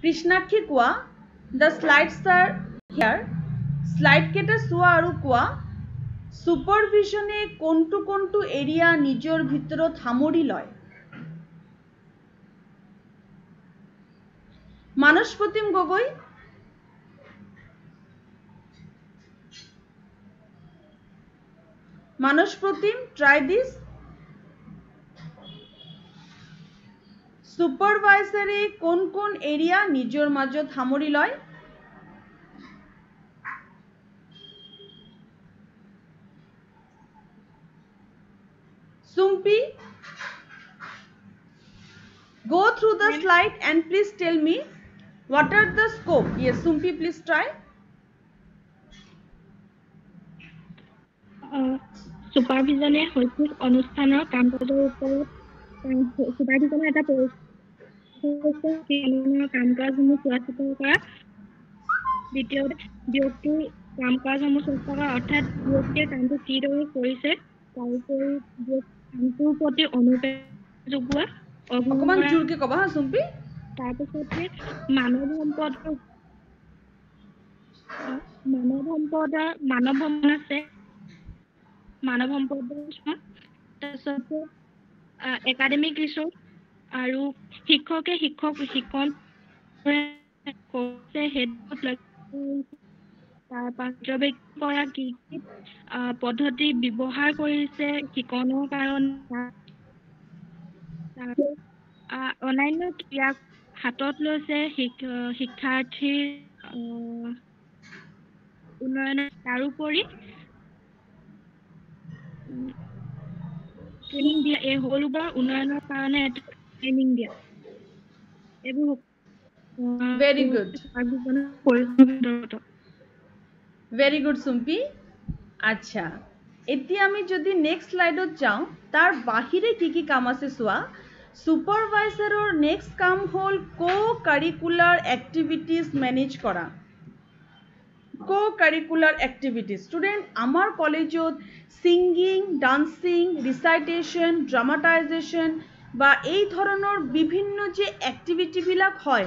কৃষ্ণাক্ষী কোৱা, the slides are here, slide কেইটা চোৱা আৰু কোৱা সুপাৰভিশনে কোনটো এৰিয়া নিজৰ ভিতৰত সামৰি লয়। Manas Pratim Gogoi, Manas Pratim, try this. সুপাৰভাইজাৰে কোন এৰিয়া নিজেৰ মাজত সামৰি লয়? Sumpi, go through the slide and please tell me What are the scope? Yes, Sumpi, please try. Supervision শৈক্ষিক অনুষ্ঠানৰ কাম কাজৰ ওপৰত supervision এটা কাম কাজসমূহ চোৱা চিতা কৰা দ্বিতীয় ব্যক্তিৰ কাম কাজসমূহ চোৱা চিতা কৰা অৰ্থাৎ ব্যক্তিয়ে কামটো কিদৰে কৰিছে তাৰোপৰি কামটোৰ প্ৰতি অনুপ্ৰেৰণা যোগোৱা অকমান জোৰকে ক'বা হা সুম্পি তাৰপিছতে মানৱ সম্পদৰ তাৰপিছতে একাডেমিক ৰিচোৰ্চ আৰু শিক্ষকে শিক্ষণ পৰ্যবেক্ষণ কৰা কি পদ্ধতি ব্যৱহাৰ কৰিছে শিক্ষণৰ কাৰণে অন্যান্য ক্ৰিয়া হাতত লৈছে শিক্ষাৰ্থীৰ উন্নয়নৰ তাৰোপৰি ট্ৰেইনিং দিয়া এই সকলোবোৰ উন্নয়নৰ কাৰণে ট্ৰেইনিং দিয়া এইবোৰ very good very good সুম্পি আচ্ছা এতিয়া আমি যদি নেক্সট স্লাইডত যাওঁ তাৰ বাহিৰে কি কাম আছে চোৱা সুপাৰভাইজাৰৰ নেক্সট কাম হ'ল কো-কাৰিকুলাৰ এক্টিভিটিজ মেনেজ কৰা co-curricular activities student amar college singing dancing recitation dramatization ba ei dhoroner bibhinno je activity bilak hoy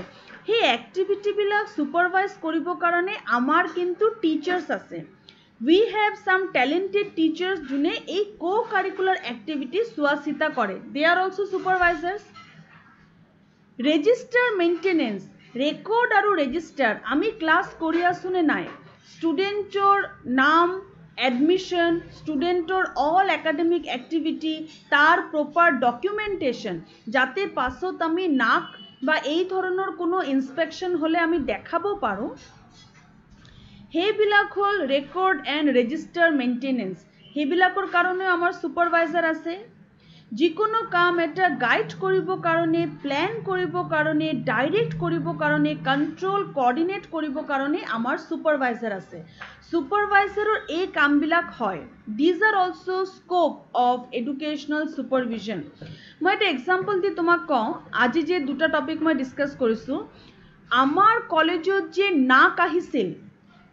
he activity bilak supervise koribo karone amar kintu teachers ase we have some talented teachers june ei co-curricular activities suasita kore they are also supervisors register maintenance record aru register ami class kori asune nai স্টুডেন্টৰ নাম admission স্টুডেন্টৰ all academic activity তাৰ proper documentation যাতে পাছত আমি নাক বা এই ধৰণৰ কোনো ইনস্পেকশন হলে আমি দেখাব পাৰো হেবিলাক হল ৰেকৰ্ড এন্ড ৰেজিষ্টাৰ মেইনটেনেন্স হেবিলাকৰ কাৰণে আমাৰ সুপাৰভাইজাৰ আছে যিকোনো কাম এটা গাইড কৰিব কাৰণে প্ল্যান কৰিব কাৰণে ডাইৰেক্ট কৰিব কাৰণে কন্ট্ৰোল কোঅৰ্ডিনেট কৰিব কাৰণে আমাৰ সুপাৰভাইজাৰ আছে সুপাৰভাইজাৰৰ এই কামবিলাক হয় these are also scope of educational supervision মই এটা এক্সাম্পল দি তোমাক কওঁ আজি যে দুটা টপিক মই ডিসকাস কৰিছো আমাৰ কলেজত যে নাক আহিছিল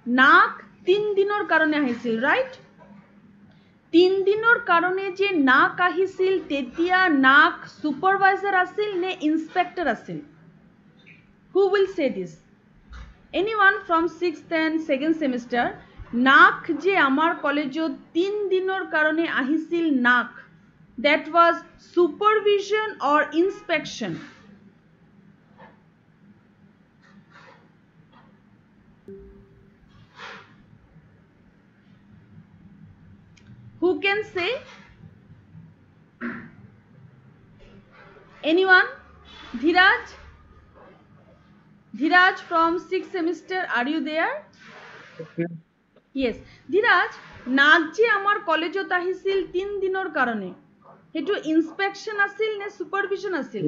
নাক 3 দিনৰ কাৰণে আহিছিল ৰাইট 3 দিনৰ কাৰণে যে নাক আহিছিল তেতিয়া নাক সুপাৰভাইজাৰ আছিল নে ইনস্পেক্টৰ আছিল who will say this anyone from 6th and 2nd semester নাক যে আমাৰ কলেজত 3 দিনৰ কাৰণে আহিছিল নাক that was supervision or inspection who can say anyone Dhiraj from 6th semester are you there Okay. yes Dhiraj নাক যে আমাৰ কলেজত আহিছিল 3 দিনৰ কাৰণে হেতু ইনস্পেকশন আছিল নে সুপাৰভিজন আছিল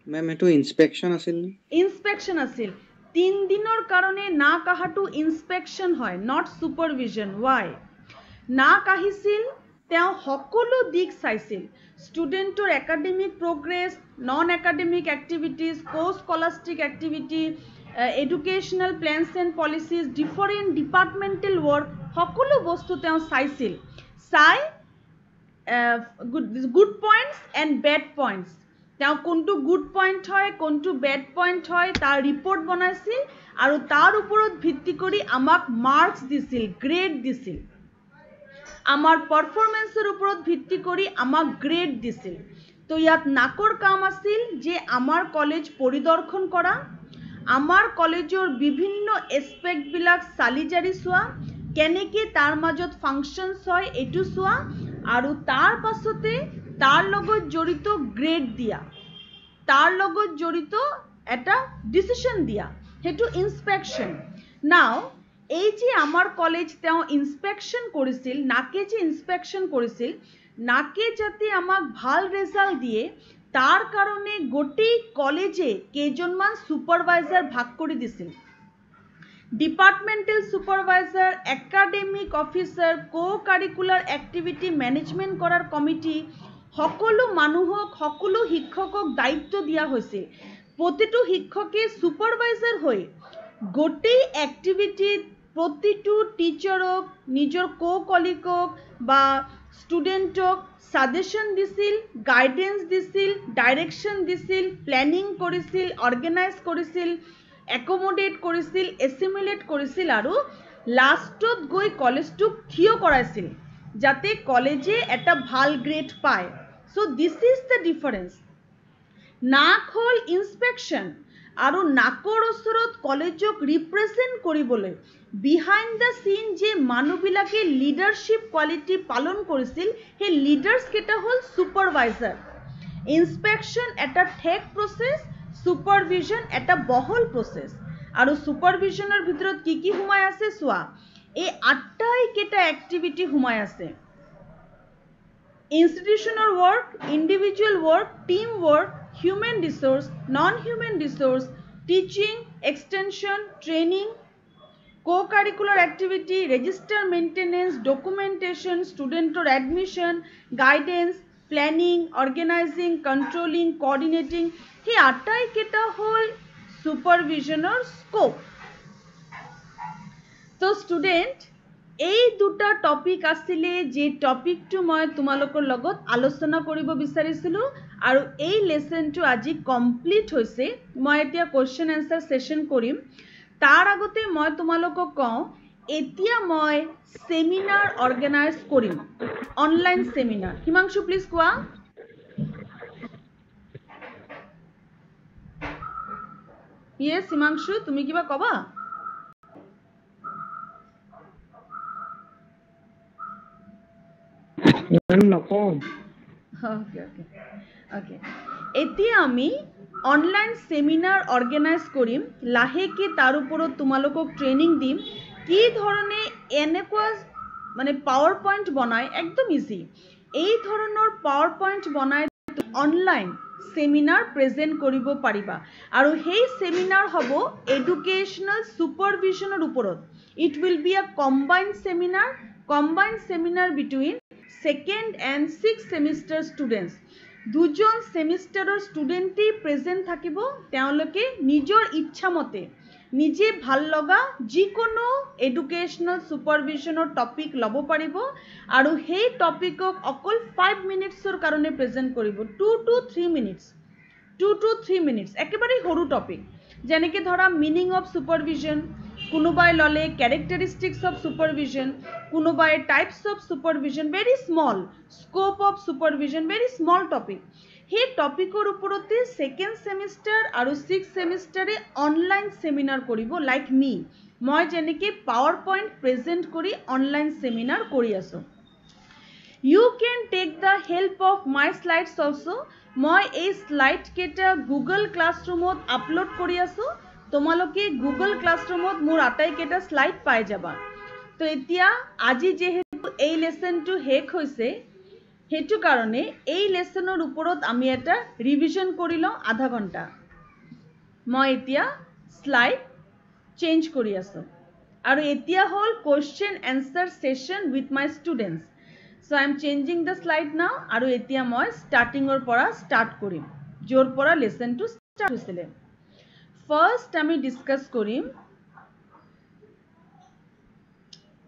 मैम एटू इंस्पेक्शन আছিল নি ইনস্পেকশন আছিল 3 দিনৰ কাৰণে নাক আহাটো ইনস্পেকশন হয় নট সুপাৰভিজন why নাক আহিছিল তেওঁ সকলো দিক চাইছিল স্টুডেন্টৰ academic progress non academic activities post scholastic activity educational plans and policies different departmental work সকলো বস্তু তেওঁ চাইছিল চাই good points and bad points তেওঁ কোনটো গুড পয়েন্ট হয় কোনটো ব্যাড পয়েন্ট হয় তাৰ ৰিপোৰ্ট বনাইছিল আৰু তাৰ ওপৰত ভিত্তি কৰি আমাক মাৰ্কস দিছিল গ্ৰেড দিছিল আমাৰ পাৰফৰম্যান্সৰ ওপৰত ভিত্তি কৰি আমাক গ্ৰেড দিছিল তো ইয়াত নাকৰ কাম আছিল যে আমাৰ কলেজ পৰিদৰ্শন কৰা আমাৰ কলেজৰ বিভিন্ন এসপেক্ট বিলাক সালিজাৰি চোৱা কেনেকে তাৰ মাজত ফাংশনস হয় এটু চোৱা আৰু তাৰ পাছতে তাৰ লগত জড়িত গ্ৰেড দিয়া তাৰ লগত জড়িত এটা ডিসিশন দিয়া হেতু ইনস্পেকশন নাও এই যে আমাৰ কলেজ তেওঁ ইনস্পেকশন কৰিছিল নাকে যে ইনস্পেকশন কৰিছিল নাকে যাতে আমাক ভাল রেজাল্ট দিয়ে तार कारणे गोटे कलेजे केजनमान सुपारवाइजार भाग करि दिसिल डिपार्टमेंटल सुपारवाइजार एकाडेमिक अफिसार को कारिकुलार एक्टिविटी मैनेजमेंट करार कमिटी सकलो मानुहक सकलो शिक्षকক दायित्व दिया হৈছিল प्रतिटो शिक्षके सुपारवाइजार हय गोटे एक्टिविटी प्रतिटो टीचारक निजर को कलिगक बा स्टूडेंटक साजेशन दिसिल गाइडेंस दिसिल डायरेक्शन दिसिल प्लानिंग करिसिल अर्गेनाइज करिसिल एकमोडेट करिसिल एसिमुलेट करिसिल आरो लास्टत गई कलेजटुक ठिय कराइसिल जाते कलेजे एटा भाल ग्रेड पाय so this is the difference नाक हल इन्सपेक्शन आरो नाकर ओसरत कलेजक रिप्रेजेंट करिबोले बिहाइंड द सीन जे मानुबिलाके लीडरशिप क्वालिटी पालन करिसिल हे लीडर्स केटा हल सुपारवाइजार इन्सपेक्शन एटा ठेक प्रोसेस सुपारविजन एटा बहल प्रोसेस आरो सुपारविजनर भितरत की हुमाय आछे सोआ ए आठटाई केटा एक्टिविटी हुमाय आछे institutional work individual work team work human resource non human resource teaching extension training co-curricular activity register maintenance documentation student or admission guidance planning organizing controlling coordinating he atai keta hol supervision or scope to student এই দুটা topic আছিলে যে টপিকটো মই তোমালোকৰ লগত আলোচনা কৰিব বিচাৰিছিলো আৰু এই লেসনটো আজি কমপ্লিট হৈছে মই এতিয়া কোৱেশ্চন আনসাৰ সেশন কৰিম तार आगते मैं तुमालोকক कওঁ एतिया मैं सेमिनार ऑर्गेनाइज करिम ऑनलाइन सेमिनार हिमांशु प्लीज कोआ यस हिमांशु तुमी किबा कबा ओके ओके ओके एतिया आमी ऑनलाइन सेमिनार ऑर्गेनाइज करिम लाहेके तार उपरत तुमालोকক ट्रेनिंग दिम कि धरने एनेकुवा माने पावर पॉइंट बनाय एकदम इजी এই ধৰণৰ পাৱাৰ পইণ্ট বনাই অনলাइन सेमिनार प्रेजेंट करिब पारिबा आरो हेई सेमिनार हबो एडुकेशनल सुपारविजनर उपरत it will be a combined seminar between second and 6th semester students दुजन सेमिस्टारर स्टूडेंटे प्रेजेंट थाकिबो तेओलोके निजर इच्छा मते निजे ভাল লগা जिकोनो एडुकेशनल सुपारविजनर टपिक लबो पारिबो आरो हेई टपिকক अकल 5 मिनिट्सर कारणे प्रेजेंट करिबो 2 to 3 मिनिट्स एकेबारे हरु टपिक जेनेके धरा मीनिंग ऑफ सुपारविजन कुनुबाय लले कैरेक्टरिस्टिक्स ऑफ सुपारविजन कुनुबाय types of supervision very small scope of supervision very small topic हे टपिकर उपरते सेकेंड सेमिस्टार और 6th सेमिस्टारे ऑनलाइन सेमिनार करिबो लाइक मी मैं जेनेके पावर पॉइंट प्रेजेंट करी ऑनलाइन सेमिनार करि आसो you can take the help of my slides also मैं ए स्लाइड केटा गूगल क्लासरूमत अपलोड करि आसो তোমালোকে গুগল ক্লাসৰুমত মোৰ আটাই কেটা স্লাইড পাই যাবা তো এতিয়া আজি যেহেতু এই লেসনটো হেক হৈছে হেতু কাৰণে এই লেসনৰ ওপৰত আমি এটা ৰিভিজন কৰিলো আধা ঘণ্টা মই এতিয়া স্লাইড চেঞ্জ কৰি আছো আৰু এতিয়া হল question answer session with my students so I am changing the slide now আৰু এতিয়া মই স্টাৰ্টিংৰ পৰা স্টাৰ্ট কৰিম জোৰ পৰা লেসনটো স্টাৰ্ট হৈছিলে First, আমি discuss কৰিম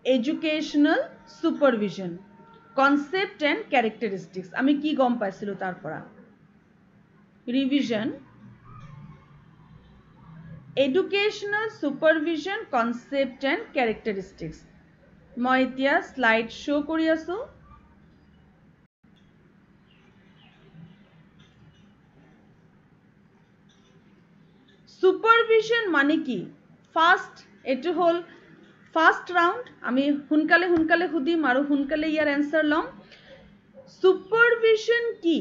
educational supervision concept and characteristics আমি কি গম পাইছিলো তাৰ পৰা revision educational supervision concept and characteristics মই এতিয়া slide show কৰি আছো सुपारविजन माने की फास्ट एटु होल फास्ट राउंड आमी हुनकाले हुनकाले हुदिम आरो हुनकाले यार आंसर लम सुपारविजन की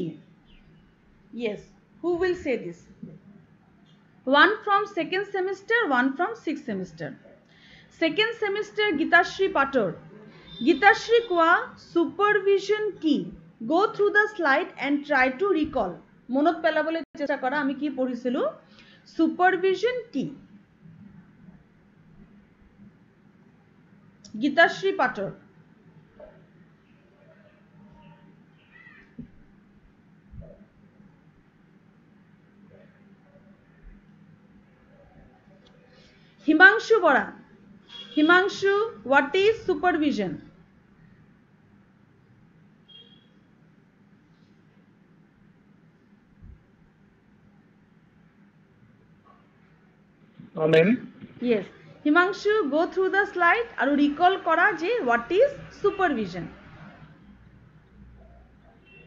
yes who will say this one from second semester one from 6th semester second semester Geetashree पाटर गीताश्री कोआ सुपारविजन की go through the slide and try to recall মনত পেলাবলৈ চেষ্টা কৰা আমি কি পঢ়িছিলো সুপারভিশন কি গীতাশ্রী পাটর Himanshu Bora Himanshu what is supervision Ma'am. yes Himanshu go through the slide আৰু recall কৰা যে what is supervision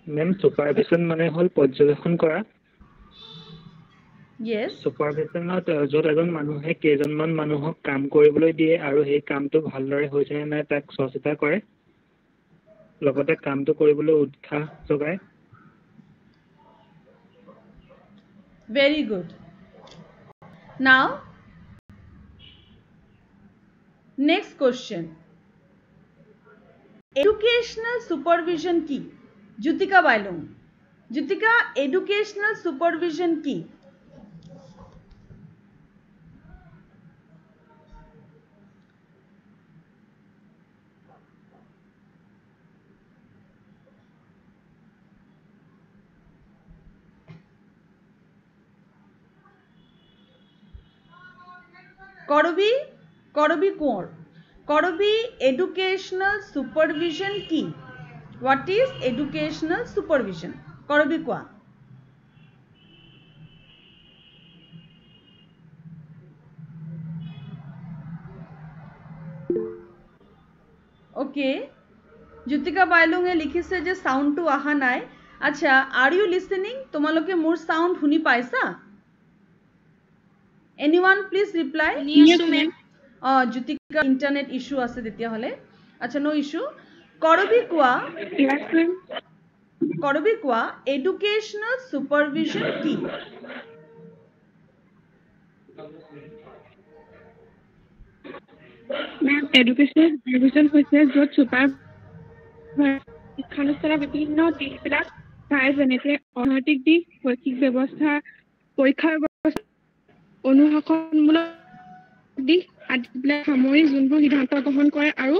Ma'am, supervision মানে হল পৰ্যবেক্ষণ কৰা yes supervisionত যত এজন মানুহে কেইজনমান মানুহক কাম কৰিবলৈ দিয়ে আৰু সেই কামটো ভালদৰে হৈছে নে নাই তাক চোৱাচিতা কৰে লগতে কামটো কৰিবলৈ উৎসাহ যোগায় very good now next question educational supervision কি জ্যোতিকা বাইলুং জ্যোতিকা educational supervision কি করবি করবি কোঁর করবি এডুকেশনাল সুপারভিশন কি হোয়াট ইজ এডুকেশনাল সুপারভিশন করবি কোয়া ওকে জ্যোতিকা বাইলুঙে লিখিছে যে সাউন্ডটো আহা নাই আচ্ছা আর ইউ লিসেনিং তোমালোকে মোর সাউন্ড শুনি পাইছা anyone please reply Yes, ma'am. Jyotika internet issue আছে তেতিয়া হলে আচ্ছা নো ইস্যু করবি কোয়া Yes, ma'am. করবি কোয়া এডুকেশনাল সুপারভিশন কি Ma'am, educational supervision হৈছে য'ত শিক্ষানুষ্ঠানৰ বিভিন্ন দিশবিলাক চাই যেনেকে অৰ্থনৈতিক দিশ শৈক্ষিক ব্যৱস্থা পৰীক্ষাৰ ব্যৱস্থা অনুশাসনমূলক দিশ আদিবিলাক সামৰি যোনবোৰ সিদ্ধান্ত গ্ৰহণ কৰে আৰু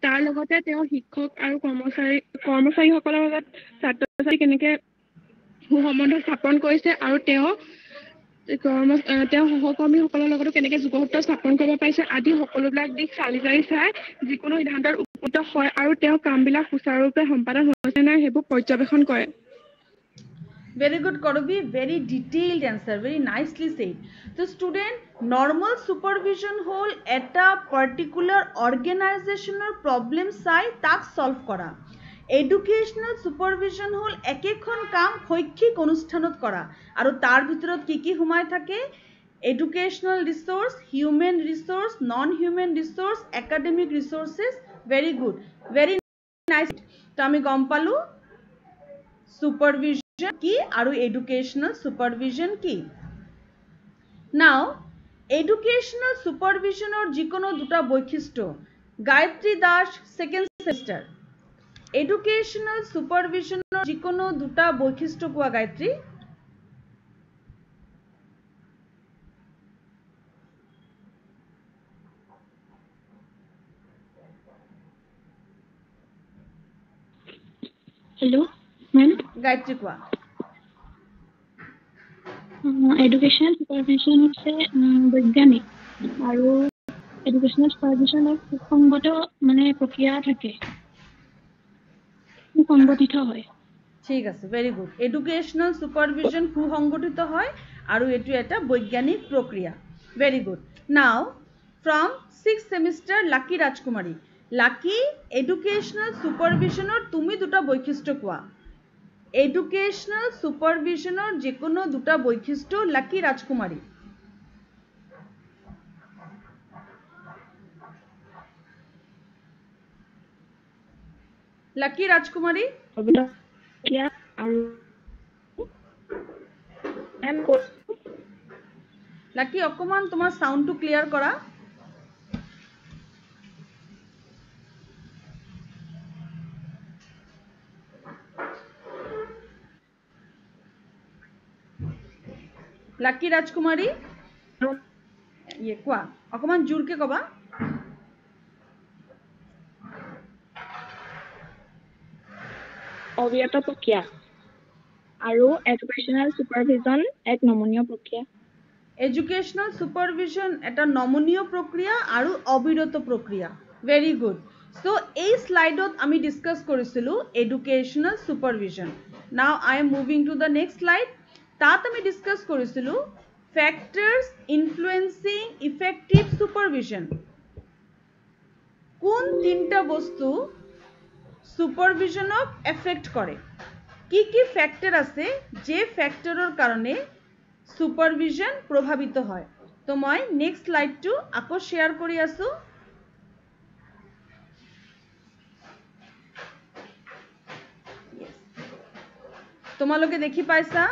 তাৰ লগতে তেওঁ শিক্ষক আৰু কৰ্মচাৰীসকলৰ মাজত ছাত্ৰ ছাত্ৰী কেনেকে সুসম্বন্ধ স্থাপন কৰিছে আৰু তেওঁ সহকৰ্মীসকলৰ লগতো কেনেকে যোগসূত্ৰ স্থাপন কৰিব পাৰিছে আদি সকলোবিলাক দিশ চালি জাৰি চাই যিকোনো সিদ্ধান্তত উপনীত হয় আৰু তেওঁ কামবিলাক সুচাৰুৰূপে সম্পাদন হৈছে নাই সেইবোৰ পৰ্যবেক্ষণ কৰে very good করবি very detailed answer very nicely said so student normal supervision হল এটা particular organizational problem চাই তাক solve কৰা educational supervision হল একেখন কাম শৈক্ষিক অনুষ্ঠানত কৰা আৰু তাৰ ভিতৰত কি কি সোমাই থাকে educational resource human resource non human resource academic resources very good very nice তো আমি গম পালো supervision কি আৰু educational supervision কি now educational supervisionৰ যিকোনো দুটা বৈশিষ্ট্য গায়ত্ৰী দাস সেকেন্ড সেমিস্টাৰ educational supervisionৰ যিকোনো দুটা বৈশিষ্ট্য কোৱা গায়ত্ৰী হেল্ল' মেম গায়ত্ৰী কোৱা এডুকেশ্যনেল ছুপাৰভিজন হৈছে বৈজ্ঞানিক আৰু এডুকেশ্যনেল ছুপাৰভিজনত সুসংগত মানে প্ৰক্ৰিয়া থাকে সুসংগঠিত হয় ঠিক আছে ভেৰি গুড এডুকেশনাল সুপাৰভিজন সুসংগঠিত হয় আৰু এটো এটা বৈজ্ঞানিক প্ৰক্ৰিয়া very good now from 6th সেমিস্টাৰ lucky Rajkumari lucky educational সুপাৰভিজনৰ তুমি দুটা বৈশিষ্ট্য কোৱা এডুকেশনাল সুপাৰভিজনৰ যিকোনো দুটা বৈশিষ্ট্য লাকি ৰাজকুমাৰী লাকি ৰাজকুমাৰী লাকি অকমান তোমাৰ সাউন্ডটো ক্লিয়াৰ কৰা লাকি ৰাজকুমাৰী ইয়ে কোৱা অকমান জোৰকে কবা অবিৰত প্ৰক্ৰিয়া আৰু এডুকেশ্যনেল সুপাৰভিজন এক নমনীয় প্ৰক্ৰিয়া এডুকেশ্যনেল সুপাৰভিজন এটা নমনীয় প্ৰক্ৰিয়া আৰু অবিৰত প্ৰক্ৰিয়া ভেৰি গুড সো এই স্লাইডত আমি ডিসকাস কৰিছিলো educational supervision now I am moving to the next slide তাত আমি ডিসকাস কৰিছিলো ফ্যাক্টৰস ইনফ্লুয়েন্সিং ইফেক্টিভ সুপাৰভিজন কোন তিনটা বস্তু সুপাৰভিজনক এফেক্ট কৰে কি ফ্যাক্টৰ আছে যে ফ্যাক্টৰৰ কাৰণে সুপাৰভিজন প্ৰভাবিত হয় তো মই নেক্সট স্লাইডটো আকৌ শেয়াৰ কৰি আছো তোমালোকে দেখি পাইছা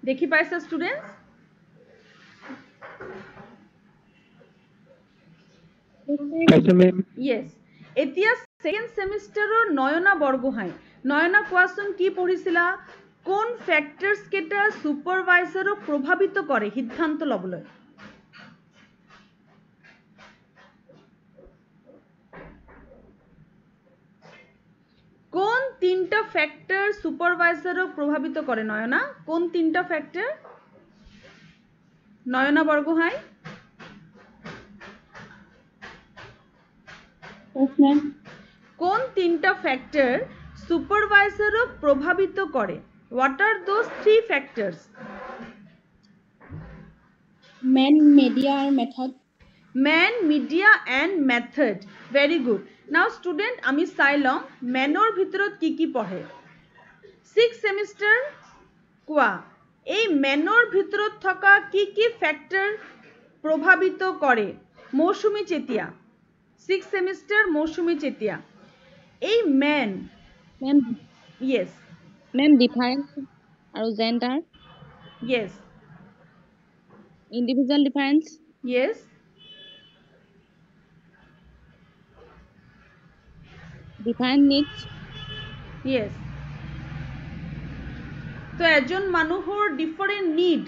দেখি পাইছা স্টুডেন্টস yes এতিয়া সেকেন্ড সেমিস্টাৰৰ নয়না বৰগোহাঁই নয়না কোৱাচোন কি পঢ়িছিলা কোন ফ্যাক্টৰস কেটা সুপাৰভাইজাৰক প্ৰভাৱিত কৰে সিদ্ধান্ত লবলৈ কোন তিনটা ফ্যাক্টর সুপারভাইজারক প্রভাবিত করে নয়না কোন তিনটা ফ্যাক্টর নয়না বরগোহাঁই কোন তিনটা ফ্যাক্টর সুপারভাইজারক প্রভাবিত করে what are those three factors Man, media, or method. Man, media and method. Very good. Now student, আমি চাইলম manor ভিতৰত কি পঢ়ে 6th semester কোৱা এই manor ভিতৰত থকা কি ফ্যাক্টৰ প্ৰভাৱিত কৰে মৌসুমী চেতিয়া 6th semester মৌসুমী চেতিয়া এই man yes ma'am difference আৰু gender yes individual difference yes different needs yes তো এজন মানুহৰ different need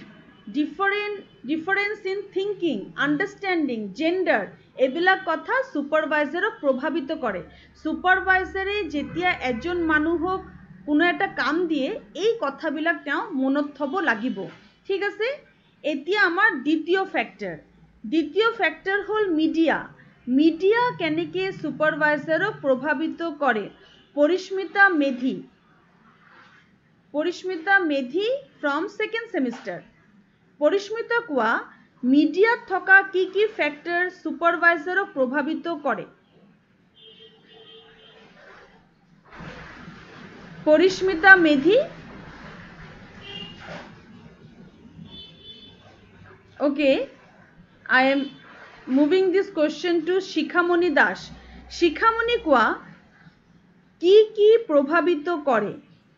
difference in thinking understanding gender এবিলাক কথা সুপারভাইজারক প্রভাবিত করে সুপারভাইজারে যেতিয়া এজন মানুহক কোনো এটা কাম দিয়ে এই কথাবিলাক তেওঁ মনত থব লাগিব ঠিক আছে এতিয়া আমাৰ দ্বিতীয় ফ্যাক্টৰ হল মিডিয়া মিডিয়া কেনেকে সুপাৰভাইজাৰক প্ৰভাবিত কৰে Parismita Medhi from second semester Parismita কোৱা মিডিয়াত থকা কি ফ্যাক্টর সুপারভাইজারক প্রভাবিত করে Parismita Medhi okay I am moving this question to Shikhamoni Das Shikhamoni কোৱা কি প্ৰভাবিত কৰে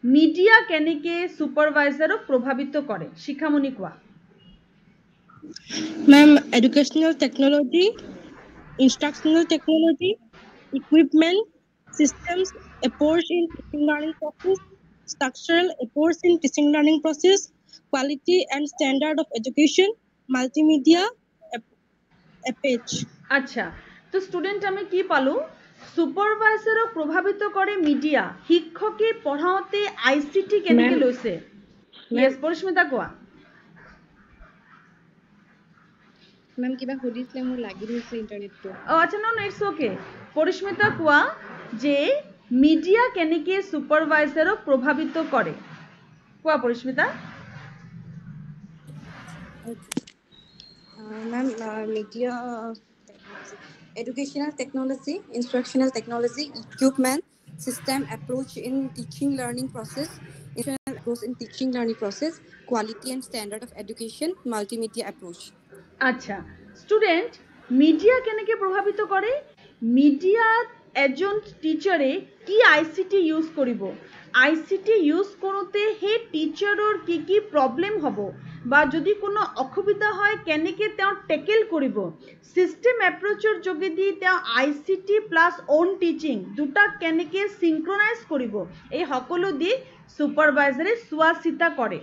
মিডিয়া কেনেকে সুপাৰভাইজাৰক প্ৰভাবিত কৰে শিখামণি কোৱা Ma'am, educational technology, instructional technology, equipment, systems, approach in teaching learning process, structural approach in teaching learning process, quality and standard of education, multimedia, approach. আচ্ছা তো student আমি কি পালো সুপারভাইজারক প্রভাবিত করে মিডিয়া শিক্ষকে পঢ়াওতে আইসিটি কেনেকে লৈছে ইয়েস পরিস্মিতা কোৱা Ma'am, কিবা সুধিছিলে মোৰ লাগি গৈছে ইন্টাৰনেটটো আচ্ছা নো ইটস ওকে পৰিস্মিতা কোৱা যে মিডিয়া কেনেকে সুপাৰভাইজাৰক প্ৰভাবিত কৰে কোৱা Parismita Ma'am, media, educational technology, instructional technology, equipment, system, approach in teaching learning process, approach in teaching learning process, quality and standard of education, multimedia approach. আচ্ছা স্টুডেন্ট মিডিয়া কেনেকে প্রভাবিত করে মিডিয়া এজন টিচারে কি আইসিটি ইউজ কৰিব আইসিটি ইউজ কৰোতে হে টিচাৰৰ কি প্ৰবলেম হ'ব বা যদি কোনো অসুবিধা হয় কেনেকৈ তেওঁ টেকেল কৰিব চিষ্টেম এপ্ৰ'চৰ যোগেদি তেওঁ ICT প্লাছ অন টিচিং দুটাক কেনেকৈ সিংক্ৰনাইজ কৰিব এই সকলো দিশ সুপাৰভাইজাৰে চোৱা চিতা কৰে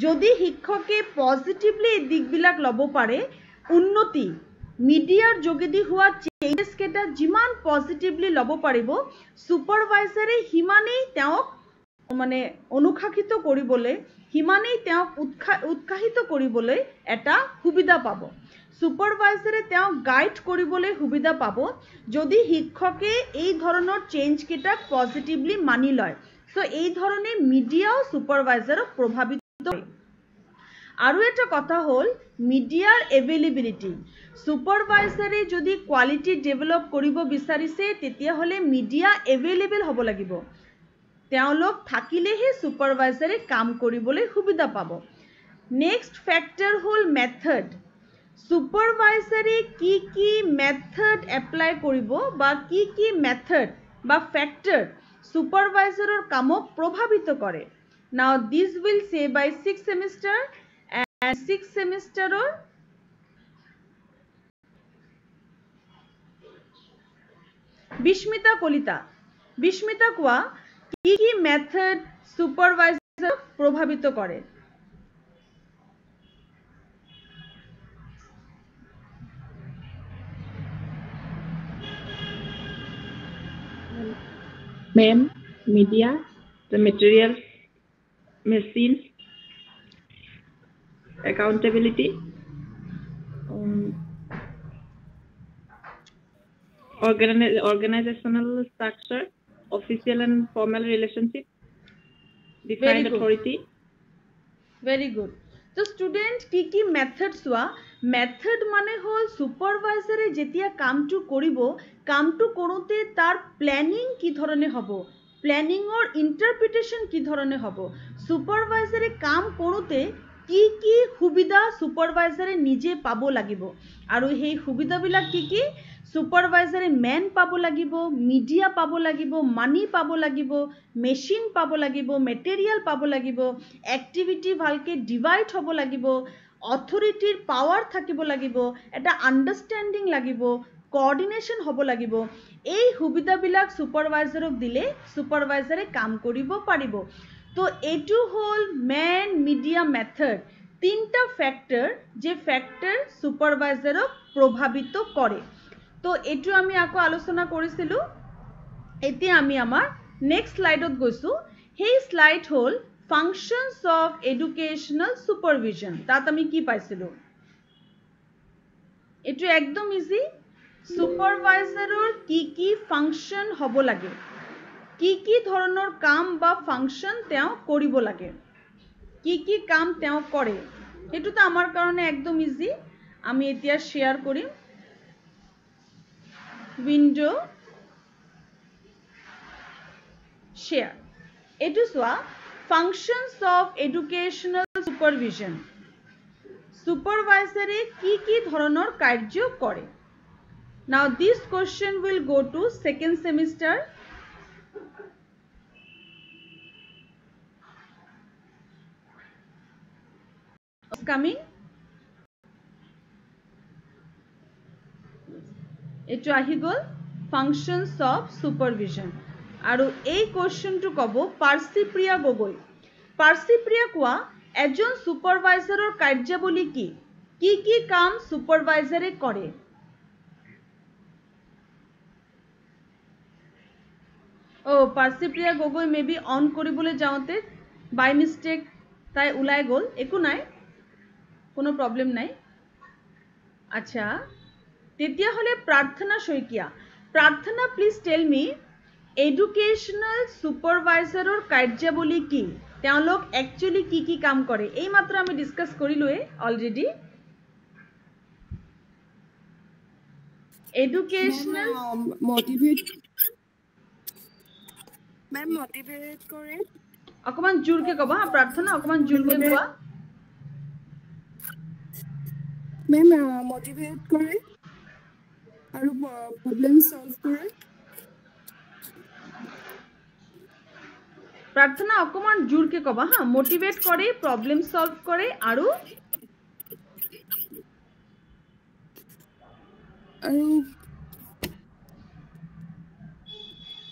যদি শিক্ষকে পজিটিভলি এই দিকবিলাক ল'ব পাৰে উন্নতি মিডিয়াৰ যোগেদি হোৱা চেঞ্জেছ কেইটা যিমান পজিটিভলি ল'ব পাৰিব সুপাৰভাইজাৰে সিমানেই তেওঁক মানে অনুশাসিত কৰিবলৈ সিমানেই তেওঁক উৎসাহিত কৰিবলৈ এটা সুবিধা পাব সুপাৰভাইজাৰে তেওঁক গাইড কৰিবলৈ সুবিধা পাব যদি শিক্ষকে এই ধৰণৰ চেঞ্জ কেইটাক পজিটিভলি মানি লয় সো এই ধৰণে মিডিয়াও সুপাৰভাইজাৰক প্ৰভাৱিত কৰে আৰু এটা কথা হ'ল মিডিয়াৰ এভেইলেবিলিটি সুপাৰভাইজাৰে যদি কোৱালিটি ডেভেলপ কৰিব বিচাৰিছে তেতিয়াহ'লে মিডিয়া এভেইলেবল হ'ব লাগিব তেওঁলোক থাকিলেহে সুপাৰভাইজাৰে কাম কৰিবলৈ সুবিধা পাব নেক্সট ফেক্টৰ হ'ল মেথড সুপাৰভাইজাৰে কি মেথড এপ্লাই কৰিব বা কি মেথড বা ফেক্টৰ সুপাৰভাইজাৰৰ কামক প্ৰভাৱিত কৰে নাও this will say by 6 semester and 6 সেমিষ্টাৰৰ বিস্মিতা কলিতা বিস্মিতা কোৱা কি মেথড সুপাৰভাইজাৰক প্ৰভাৱিত কৰে Ma'am, media, the material, machines, accountability, organizational structure, official and formal relationship, defined authority. Very good. So student কি মেথড চোৱা মেথড মানে হ'ল সুপাৰভাইজাৰে যেতিয়া কামটো কৰিব কামটো কৰোঁতে তাৰ প্ল্যানিং কি ধৰণে হ'ব প্ল্যানিঙৰ ইন্টাৰপ্ৰিটেশন কি ধৰণে হ'ব সুপাৰভাইজাৰে কাম কৰোঁতে কি সুবিধা সুপাৰভাইজাৰে নিজে পাব লাগিব আৰু সেই সুবিধাবিলাক কি সুপাৰভাইজাৰে মেন পাব লাগিব মিডিয়া পাব লাগিব মানি পাব লাগিব মেচিন পাব লাগিব মেটেৰিয়েল পাব লাগিব এক্টিভিটি ভালকে ডিভাইড হ'ব লাগিব অথৰিটিৰ পাৱাৰ থাকিব লাগিব এটা আন্ডাৰষ্টেণ্ডিং লাগিব কোঅৰ্ডিনেশ্যন হ'ব লাগিব এই সুবিধাবিলাক সুপাৰভাইজাৰক দিলে সুপাৰভাইজাৰে কাম কৰিব পাৰিব তো এইটো হ'ল মেন মিডিয়া মেথড তিনটা ফেক্টৰ যে ফেক্টৰ সুপাৰভাইজাৰক প্ৰভাৱিত কৰে তো এইটো আমি আকৌ আলোচনা কৰিছিলো এতিয়া আমি আমাৰ নেক্সট স্লাইডত গৈছো সেই স্লাইড হ'ল functions of educational supervision তাত আমি কি পাইছিলো এটো একদম ইজি সুপাৰভাইজাৰৰ কি ফাংশন হ'ব লাগে কি ধৰণৰ কাম বা ফাংশন তেওঁ কৰিব লাগে কি কাম তেওঁ কৰে এটো তো আমাৰ কাৰণে একদম ইজি আমি এতিয়া শেয়াৰ কৰিম উইন্ডো শেয়াৰ এটো সোয়া functions of educational supervision supervisory কি ধৰণৰ কাৰ্য কৰে now this question will go to second semester coming এটো আহি গল functions of supervision আৰু এই কোৱেশ্চনটো কব পাৰ্সিপ্ৰিয়া গগৈ পাৰ্সিপ্ৰিয়া কোৱা এজন সুপাৰভাইজাৰৰ কাৰ্যাৱলী কি কাম সুপাৰভাইজাৰে কৰে পাৰ্সিপ্ৰিয়া গগৈ মেবি অন কৰিবলৈ যাওঁতে বাই মিস্টেক তাই উলাই গল একো নাই কোনো প্ৰবলেম নাই আচ্ছা তেতিয়া হলে প্ৰাৰ্থনা শইকিয়া প্ৰাৰ্থনা প্লিজ টেল মি educational supervisorৰ কাৰ্যাৱলী কি তেওঁলোক একচুয়ালি কি কাম কৰে এই মাত্ৰ আমি ডিসকাস কৰিলোৱে অলৰেডি educational motivate কৰে অকমান জোৰকে কবা প্ৰাৰ্থনা অকমান জোৰকে কোৱা মেম motivate কৰে আৰু problem solve কৰে প্ৰাৰ্থনা অকমান জোৰকে কবা হা মোটিভেট কৰে প্ৰবলেম সলভ কৰে আৰু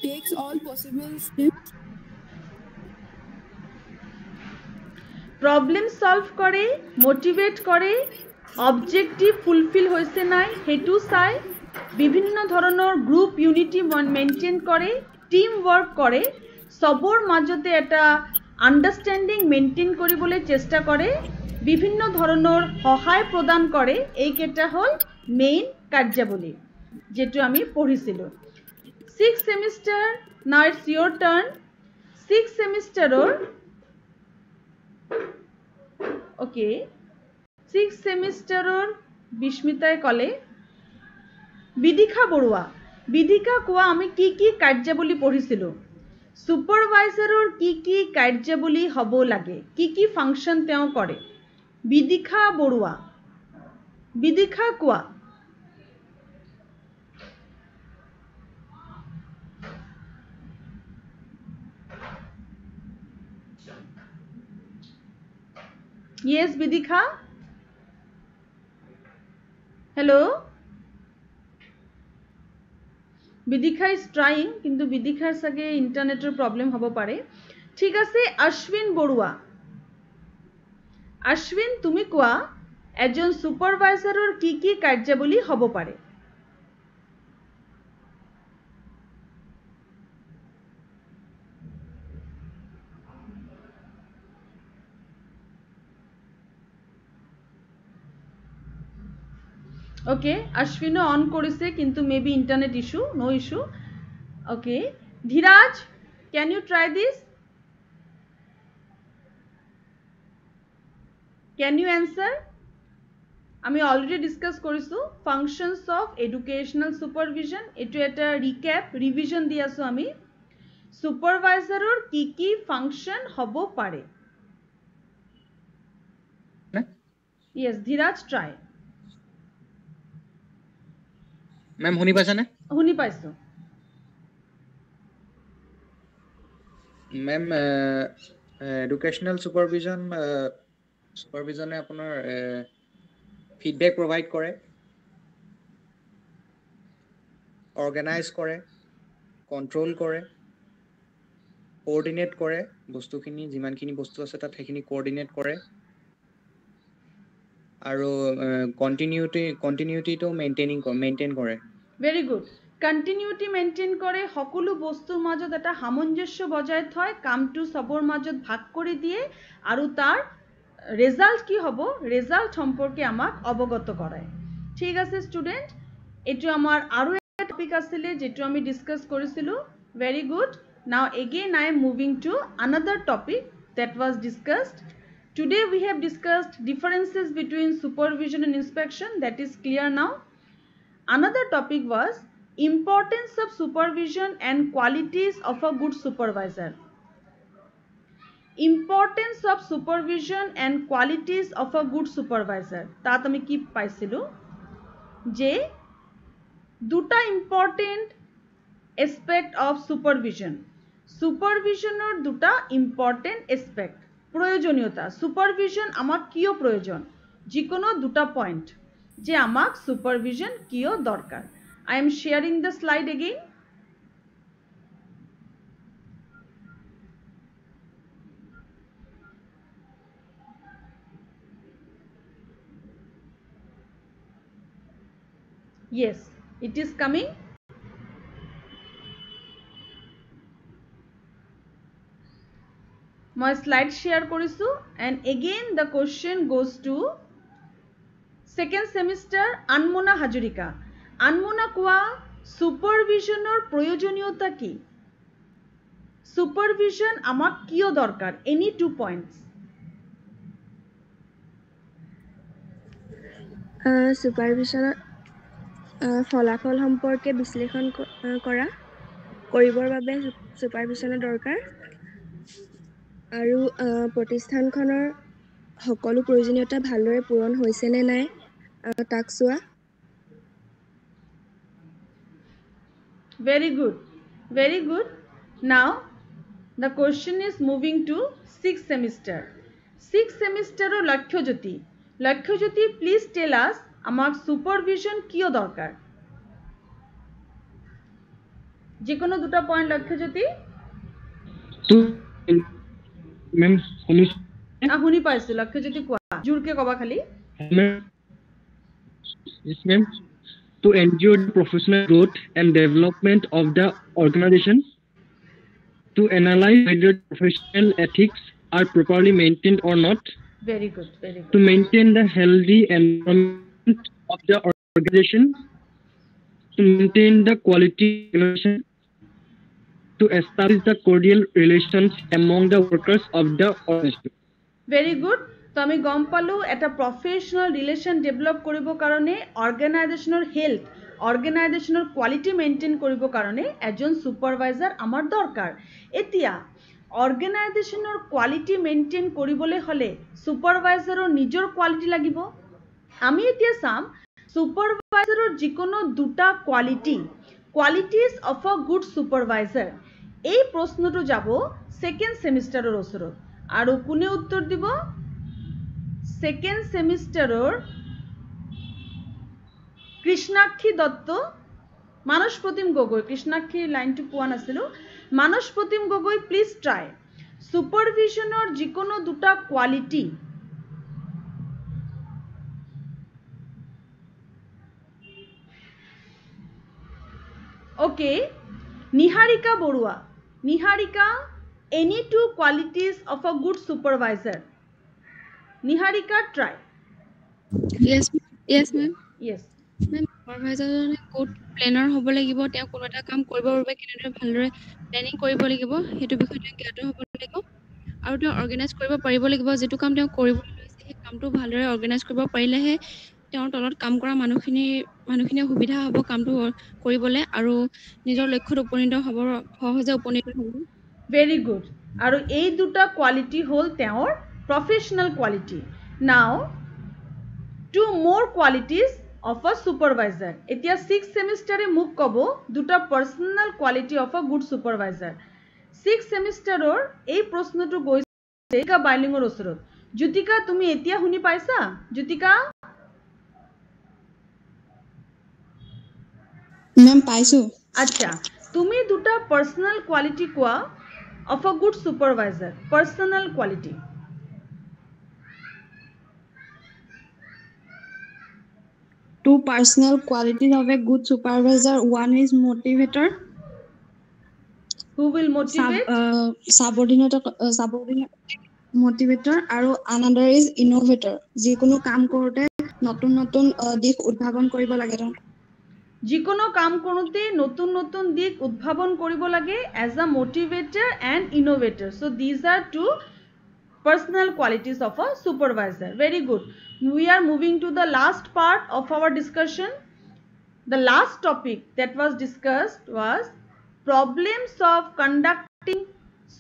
takes all possible steps problem solve কৰে মোটিভেট কৰে অবজেক্টিভ ফুলফিল হৈছে নাই হেতু চাই বিভিন্ন ধৰণৰ গ্ৰুপ ইউনিটি মেইনটেইন কৰে টিম ওয়াৰ্ক কৰে সবৰ মাজতে এটা আন্ডাৰস্ট্যান্ডিং মেইনটেইন কৰিবলৈ চেষ্টা কৰে বিভিন্ন ধৰণৰ সহায় প্ৰদান কৰে এই কেটা হল মেইন কাৰ্যাৱলী যেটো আমি পঢ়িছিলো 6th semester now it's your turn 6th semesterৰ okay 6th semesterৰ বিস্মিতাই কলে বিদিশা বৰুৱা বিদিকা কোৱা আমি কি কাৰ্যাৱলী পঢ়িছিলো সুপাৰভাইজাৰৰ কি কাৰ্যাৱলী হ'ব লাগে কি ফাংচন তেওঁ কৰে বিদিশা বৰুৱা বিদিশা কোৱা Yes, Vidikha. Hello. Vidikha is trying, কিন্তু Vidikha সাগে ইন্টাৰনেটেৰ প্ৰবলেম হব পাৰে ঠিক আছে অশ্বিন বড়ুয়া অশ্বিন তুমি কোৱা এজন সুপাৰভাইজাৰৰ কি কাৰ্যাৱলী হব পাৰে Okay, Ashwino on korise kintu maybe internet issue, no issue. Okay, Dhiraj, can you try this? Can you answer? আমি already discuss korisu functions of educational supervision. Etu eta recap revision di asu ami supervisoror ki function hobo pare. Yes, Dhiraj, try. Ma'am শুনি পাইছানে শুনি পাইছো ma'am educational সুপারভিজনে আপোনাৰ feedback প্ৰোভাইড কৰে অৰ্গানাইজ কৰে control কৰে coordinate কৰে বস্তুখিনি যিমানখিনি বস্তু আছে তাত সেইখিনি কোঅৰ্ডিনেট কৰে আৰু কন্টিনিউটিটো মেইনটেইন কৰে ভেৰি গুড কন্টিনিউটি মেইনটেইন কৰে সকলো বস্তুৰ মাজত এটা সামঞ্জস্য বজাই থয় কামটো সবৰ মাজত ভাগ কৰি দিয়ে আৰু তাৰ ৰেজাল্ট কি হ'ব ৰেজাল্ট সম্পৰ্কে আমাক অৱগত কৰায় ঠিক আছে স্টুডেন্ট এটো আমাৰ আৰু এটা টপিক আছিল যেটো আমি ডিসকাস কৰিছিলো very good now again I am moving two another topic that was discussed today we have discussed differences between supervision and inspection that is clear now another topic was importance of supervision and qualities of a good supervisor importance of supervision and qualities of a good supervisor tat ami ki paisilu je duta important aspect of supervision or duta important aspect proyojoniyota supervision amak kiyo proyojon jikono duta point je amak supervision kiyo dorkar I am sharing the slide again yes it is coming my slide share korisu and again the question goes to second semester Anmona Hajurika Anmona koa supervisionor proyojoniyota ki supervision amak kiyo dorkar any 2 points supervision ফলাফল সম্পৰ্কে বিশ্লেষণ কৰিবৰ বাবে সুপাৰভিজনৰ দৰকাৰ আৰু প্ৰতিষ্ঠানখনৰ সকলো প্ৰয়োজনীয়তা ভালদৰে পূৰণ হৈছে নে নাই তাক চোৱা very good now The question is moving to 6th semester. 6th semester or Lakhyojyoti. Lakhyojyoti, please tell us amak supervision kiyo dorkar. Jikono duta point Lakhyojyoti. To ma'am শুনি পাইছো Lakhyojyoti কোৱা জোৰকে কবা খালি. Yes ma'am. To ensure the professional growth and development of the organization, to analyze whether professional ethics are properly maintained or not. Very good, very good. To maintain the healthy environment of the organization, to maintain the quality relation, to establish the cordial relations among the workers of the organization. Very good. তো আমি গম পালো এটা professional relation develop কৰিব কাৰণে অৰ্গানাইজেশনৰ health অৰ্গানাইজেশনৰ quality maintain কৰিব কাৰণে এজন সুপাৰভাইজাৰ আমাৰ দৰকাৰ এতিয়া অৰ্গানাইজেশনৰ কোয়ালিটি মেইনটেইন কৰিবলৈ হলে সুপাৰভাইজাৰৰ নিজৰ কোয়ালিটি লাগিব আমি এতিয়া চাম সুপাৰভাইজাৰৰ যিকোনো দুটা কোয়ালিটিজ অফ আ গুড সুপাৰভাইজাৰ এই প্ৰশ্নটো যাব সেকেন্ড সেমিস্টাৰৰ ওচৰত আৰু কোনে উত্তৰ দিব সেকেন্ড সেমিস্টাৰৰ কৃষ্ণাক্ষী দত্ত মানস প্ৰতিম গগৈ কৃষ্ণাক্ষী লাইনটো পোৱা নাছিলো মানস প্ৰতিম গগৈ প্লিজ ট্ৰাই সুপাৰভিশনৰ যিকোনো দুটা quality okay Niharika Barua Niharika any two qualities of a good supervisor. Niharika, try. Yes ma'am. Yes. Ma'am, supervisor jone good planner hobo lagibo te kono eta kaam koribo babe kinedore bhaldore planning koribo lagibo hetu bikhoy te gyato hobo lagibo aru te organize koribo paribo lagibo jetu kaam te koribo loise he kaamto bhaldore organize koribo parile he তেওঁৰ তলত কাম কৰা মানুহখিনি সুবিধা হ'ব কামটো কৰিবলে আৰু নিজৰ লক্ষ্যত উপনীত হ'ব সহজে উপনীত হ'ব Very good. আৰু এই দুটা কোয়ালিটি হল তেওঁৰ professional quality. Now, two more qualities of a supervisor. এতিয়া 6th semester এ মোক কব দুটা personal quality of a good supervisor. 6th semester or এই প্ৰশ্নটো গৈছে জ্যোতিকা বাইলিঙৰ ওচৰত জ্যোতিকা তুমি এতিয়া শুনি পাইছা জ্যোতিকা মেম পাইছো আচ্ছা তুমি দুটা personal quality কোৱা of a good supervisor personal quality two personal qualities of a good supervisor one is motivator who will motivate subordinate motivator aru another is innovator jikono kaam korote notun dik udbhaban koribo lage যিকোনো কাম কৰোতে নতুন নতুন দিক উদ্ভাৱন কৰিব লাগে as a motivator and innovator so these are two personal qualities of a supervisor very good we are moving to the last part of our discussion the last topic that was discussed was problems of conducting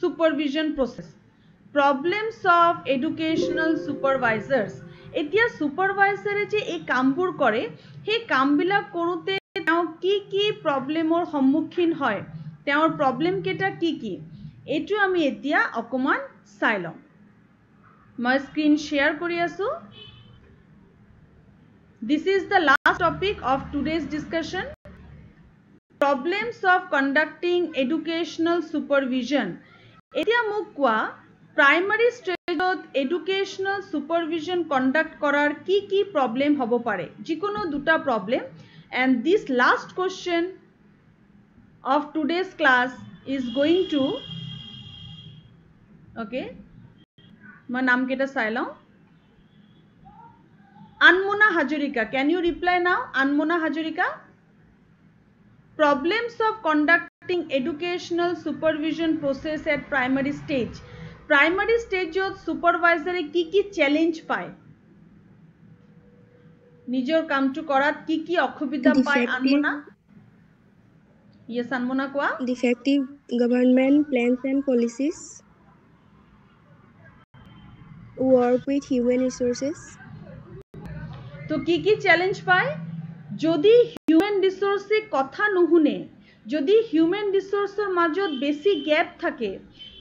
supervision process problems of educational supervisors এতিয়া সুপারভাইজারে যে এই কামবোৰ কৰে সেই কামবিলাক কৰোতে কি প্ৰবলেমৰ সন্মুখীন হয় তেওঁৰ প্ৰবলেম কেটা কি এটো আমি এতিয়া অকমান চাই লম মই স্ক্ৰিন শেয়াৰ কৰি আছো this is the last topic of today's discussion problems of conducting educational supervision এতিয়া মোক কোৱা primary stage educational supervision conduct korar ki problem hobo pare jikono duta problem and this last question of today's class is going to okay my naam keta sailao Anmona Hajorika can you reply now Anmona Hajorika problems of conducting educational supervision process at primary stage primary stage supervisor কি challenge পায় নিজৰ কামটো কৰাত কি অসুবিধা পায় আনমনা yes আনমনা কোৱা defective government plans and policies work with human resources তো কি চ্যালেঞ্জ পায় যদি হিউম্যান রিসোর্সে কথা নুহুনে যদি হিউম্যান ৰিসোৰ্সৰ মাজত বেছি গ্যাপ থাকে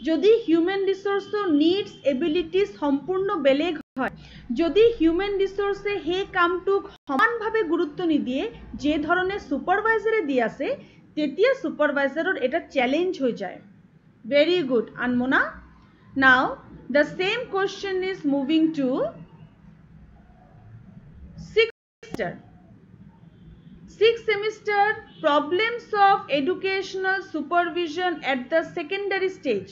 যদি হিউম্যান ৰিসোৰ্সৰ নিডস এবিলিটিজ সম্পূৰ্ণ বেলেগ হয় যদি হিউম্যান ৰিসোৰ্সে সেই কামটোক সমানভাৱে গুৰুত্ব নিদিয়ে যে ধৰণে সুপাৰভাইজাৰে দি আছে তেতিয়া সুপাৰভাইজাৰৰ এটা চ্যালেঞ্জ হৈ যায় very good Anmona now the same question is moving to 6th semester problems of educational supervision at the secondary stage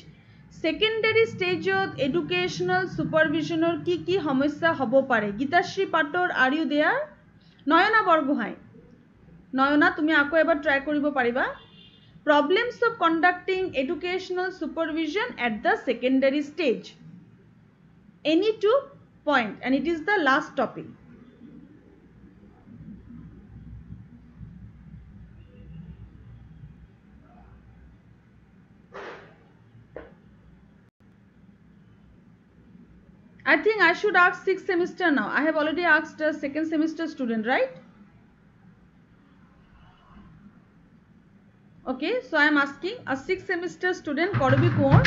educational supervision or ki সমস্যা হব পাৰে গীতাশ্ৰী পাটৰ are you there Nayana Borgohain Nayana তুমি আকৌ এবাৰ ট্ৰাই কৰিব পাৰিবা problems of conducting educational supervision at the secondary stage any 2 point and it is the last topic I think I should ask 6th semester now. I have already asked a 2nd semester student, right? Okay, so I am asking a 6th semester student, Korobi Kaur.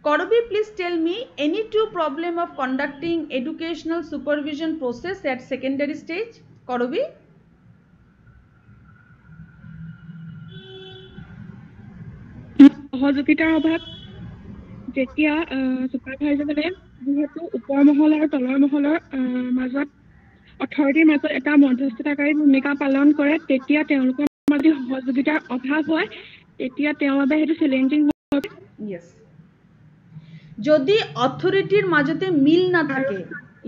Korobi, please tell me any 2 problem of conducting educational supervision process at secondary stage. Korobi? সহযোগিতাৰ অভাৱ যেতিয়া সুপাৰভাইজাৰে যেহেতু ওপৰ মহল আৰু তলৰ মহলৰ মাজত অথৰিটিৰ মাজত এটা মধ্যস্থতাকাৰী ভূমিকা পালন কৰে তেতিয়া তেওঁলোকৰ মাজত সহযোগিতাৰ অভাৱ হয় তেতিয়া তেওঁলোকৰ বাবে সেইটো চ্যালেঞ্জিং হয় yes যদি অথৰিটিৰ মাজতে মিল না থাকে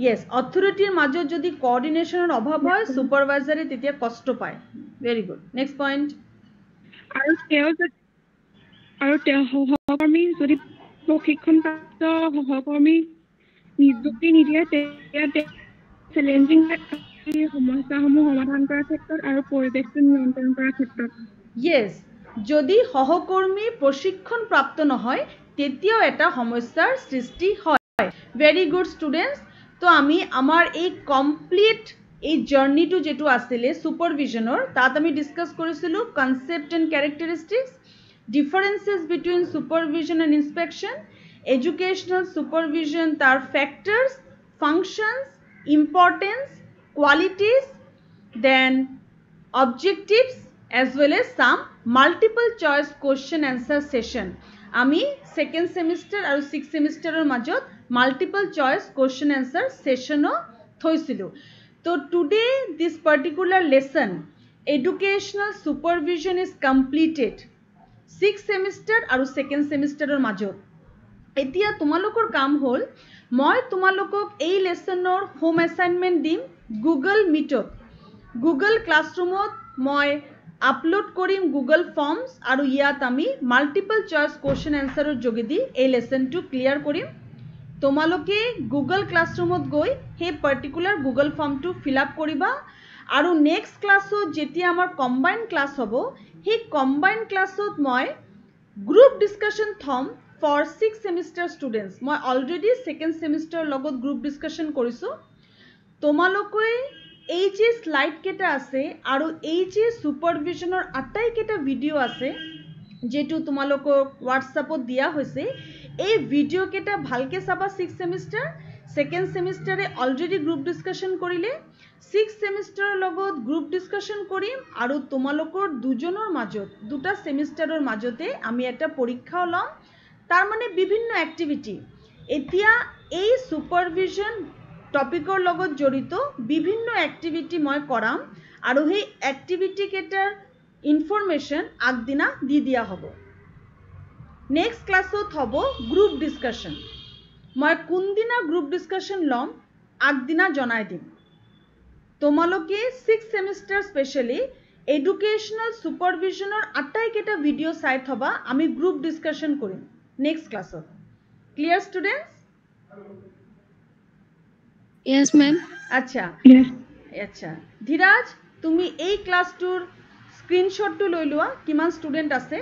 yes অথৰিটিৰ মাজত যদি কোঅৰ্ডিনেশনৰ অভাৱ হয় সুপাৰভাইজাৰে তেতিয়া কষ্ট পায় very good next point আৰু সহকৰ্মী যদি প্ৰশিক্ষণপ্ৰাপ্ত সহকৰ্মী নিযুক্তি নিদিয়ে তেতিয়া চ্যালেঞ্জিং সমস্যাসমূহ সমাধান কৰাৰ ক্ষেত্ৰত আৰু পৰিৱেশটো নিয়ন্ত্ৰণ কৰাৰ ক্ষেত্ৰত yes যদি সহকৰ্মী প্ৰশিক্ষণ প্ৰাপ্ত নহয় তেতিয়াও এটা সমস্যাৰ সৃষ্টি হয় very good students তো আমি আমাৰ এই কমপ্লিট এই জাৰ্নিটো যেটো আছিল সুপাৰভিজনৰ তাত আমি ডিসকাস কৰিছিলো concept and characteristics differences between supervision and inspection educational supervision tar factors functions importance qualities then objectives as well as some multiple choice question answer session ami second semester aru 6th semester er majot multiple choice question answer session o thoisilu so today this particular lesson educational supervision is completed 6th semester আৰু 2nd semester ৰ মাজত এতিয়া তোমালোকৰ কাম হল মই তোমালোকক এই লেসনৰ home assignment দিম গুগল মিটত গুগল ক্লাছৰুমত মই আপলোড কৰিম গুগল ফৰ্মছ আৰু ইয়াত আমি মাল্টিপল চয়েস কোৱেশ্চন আনসাৰৰ যোগেদি এই লেসনটো ক্লিয়াৰ কৰিম তোমালোকে গুগল ক্লাছৰুমত গৈ হে পাৰ্টিকুলাৰ গুগল ফৰ্মটো ফিল আপ কৰিবা আৰু নেক্সট ক্লাছত যেতিয়া আমাৰ কম্বাইন ক্লাছ হ'ব হে কম্বাইন ক্লাছত মই গ্ৰুপ ডিসকাশন থম ফৰ 6th semester students মই অলৰেডি 2nd semester লগত গ্ৰুপ ডিসকাশন কৰিছো তোমালোকে এই যে স্লাইড কেটা আছে আৰু এই যে সুপাৰভিজনৰ আটাই কেটা ভিডিও আছে যেটো তোমালোকক WhatsAppত দিয়া হৈছে এই ভিডিও কেটা ভালকে চাবা 6th semester 2nd semester এ অলৰেডি গ্ৰুপ ডিসকাশন কৰিলে 6th semester লগত গ্ৰুপ ডিসকাশন কৰিম আৰু তোমালোকৰ দুজনৰ মাজত দুটা সেমিষ্টাৰৰ মাজতে আমি এটা পৰীক্ষা লম তাৰ মানে বিভিন্ন এক্টিভিটি এতিয়া এই সুপাৰভিজন টপিকৰ লগত জড়িত বিভিন্ন এক্টিভিটি মই কৰাম আৰু সেই এক্টিভিটি কেটাৰ ইনফৰমেশন আগদিনা দি দিয়া হ'ব নেক্সট ক্লাছত হ'ব গ্ৰুপ ডিসকাশন মই কোনদিনা গ্ৰুপ ডিসকাশন লম আগদিনা জনাই দিম তোমালোকে 6th semester স্পেশালি এডুকেশনাল সুপাৰভিজনৰ আটাই কেটা ভিডিও চাই থবা আমি গ্ৰুপ ডিসকাশন কৰিম নেক্সট ক্লাছত ক্লিয়াৰ ষ্টুডেন্টস yes ma'am আচ্ছা আচ্ছা ধীৰাজ তুমি এই ক্লাছটোৰ স্ক্ৰিনশ্বটটো লৈ লোৱা কিমান ষ্টুডেন্ট আছে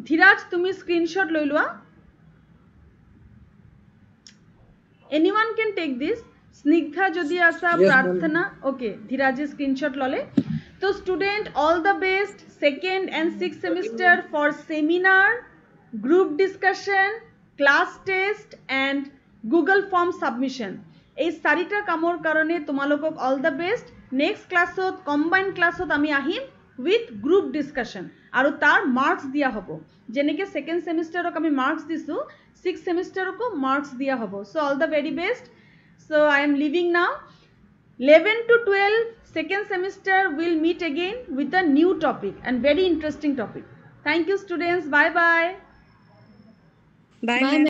ধীৰাজ তুমি স্ক্ৰিনশ্বট লৈ লোৱা anyone can take this Snigdha যদি আসা, প্রার্থনা, ওকে, ধীরাজি স্ক্রিনশট ললে। তো student, all the best 2nd and 6th semester for seminar, group discussion, class test and Google form submission. এই 4টা কামৰ কাৰণে তোমালোকক অল দ্য বেস্ট। নেক্সট ক্লাছত, কম্বাইন ক্লাছত আমি আহিম উইথ গ্ৰুপ ডিসকাশন আৰু তাৰ মাৰ্কস দিয়া হ'ব। যেনেকৈ 2nd সেমিস্টাৰক আমি মাৰ্কস দিছোঁ, 6th সেমিস্টাৰকো মাৰ্কস দিয়া হ'ব। So all the very best. So I am leaving now. 11 to 12 2nd semester will meet again with a new topic and very interesting topic. Thank you students. Bye bye. Bye.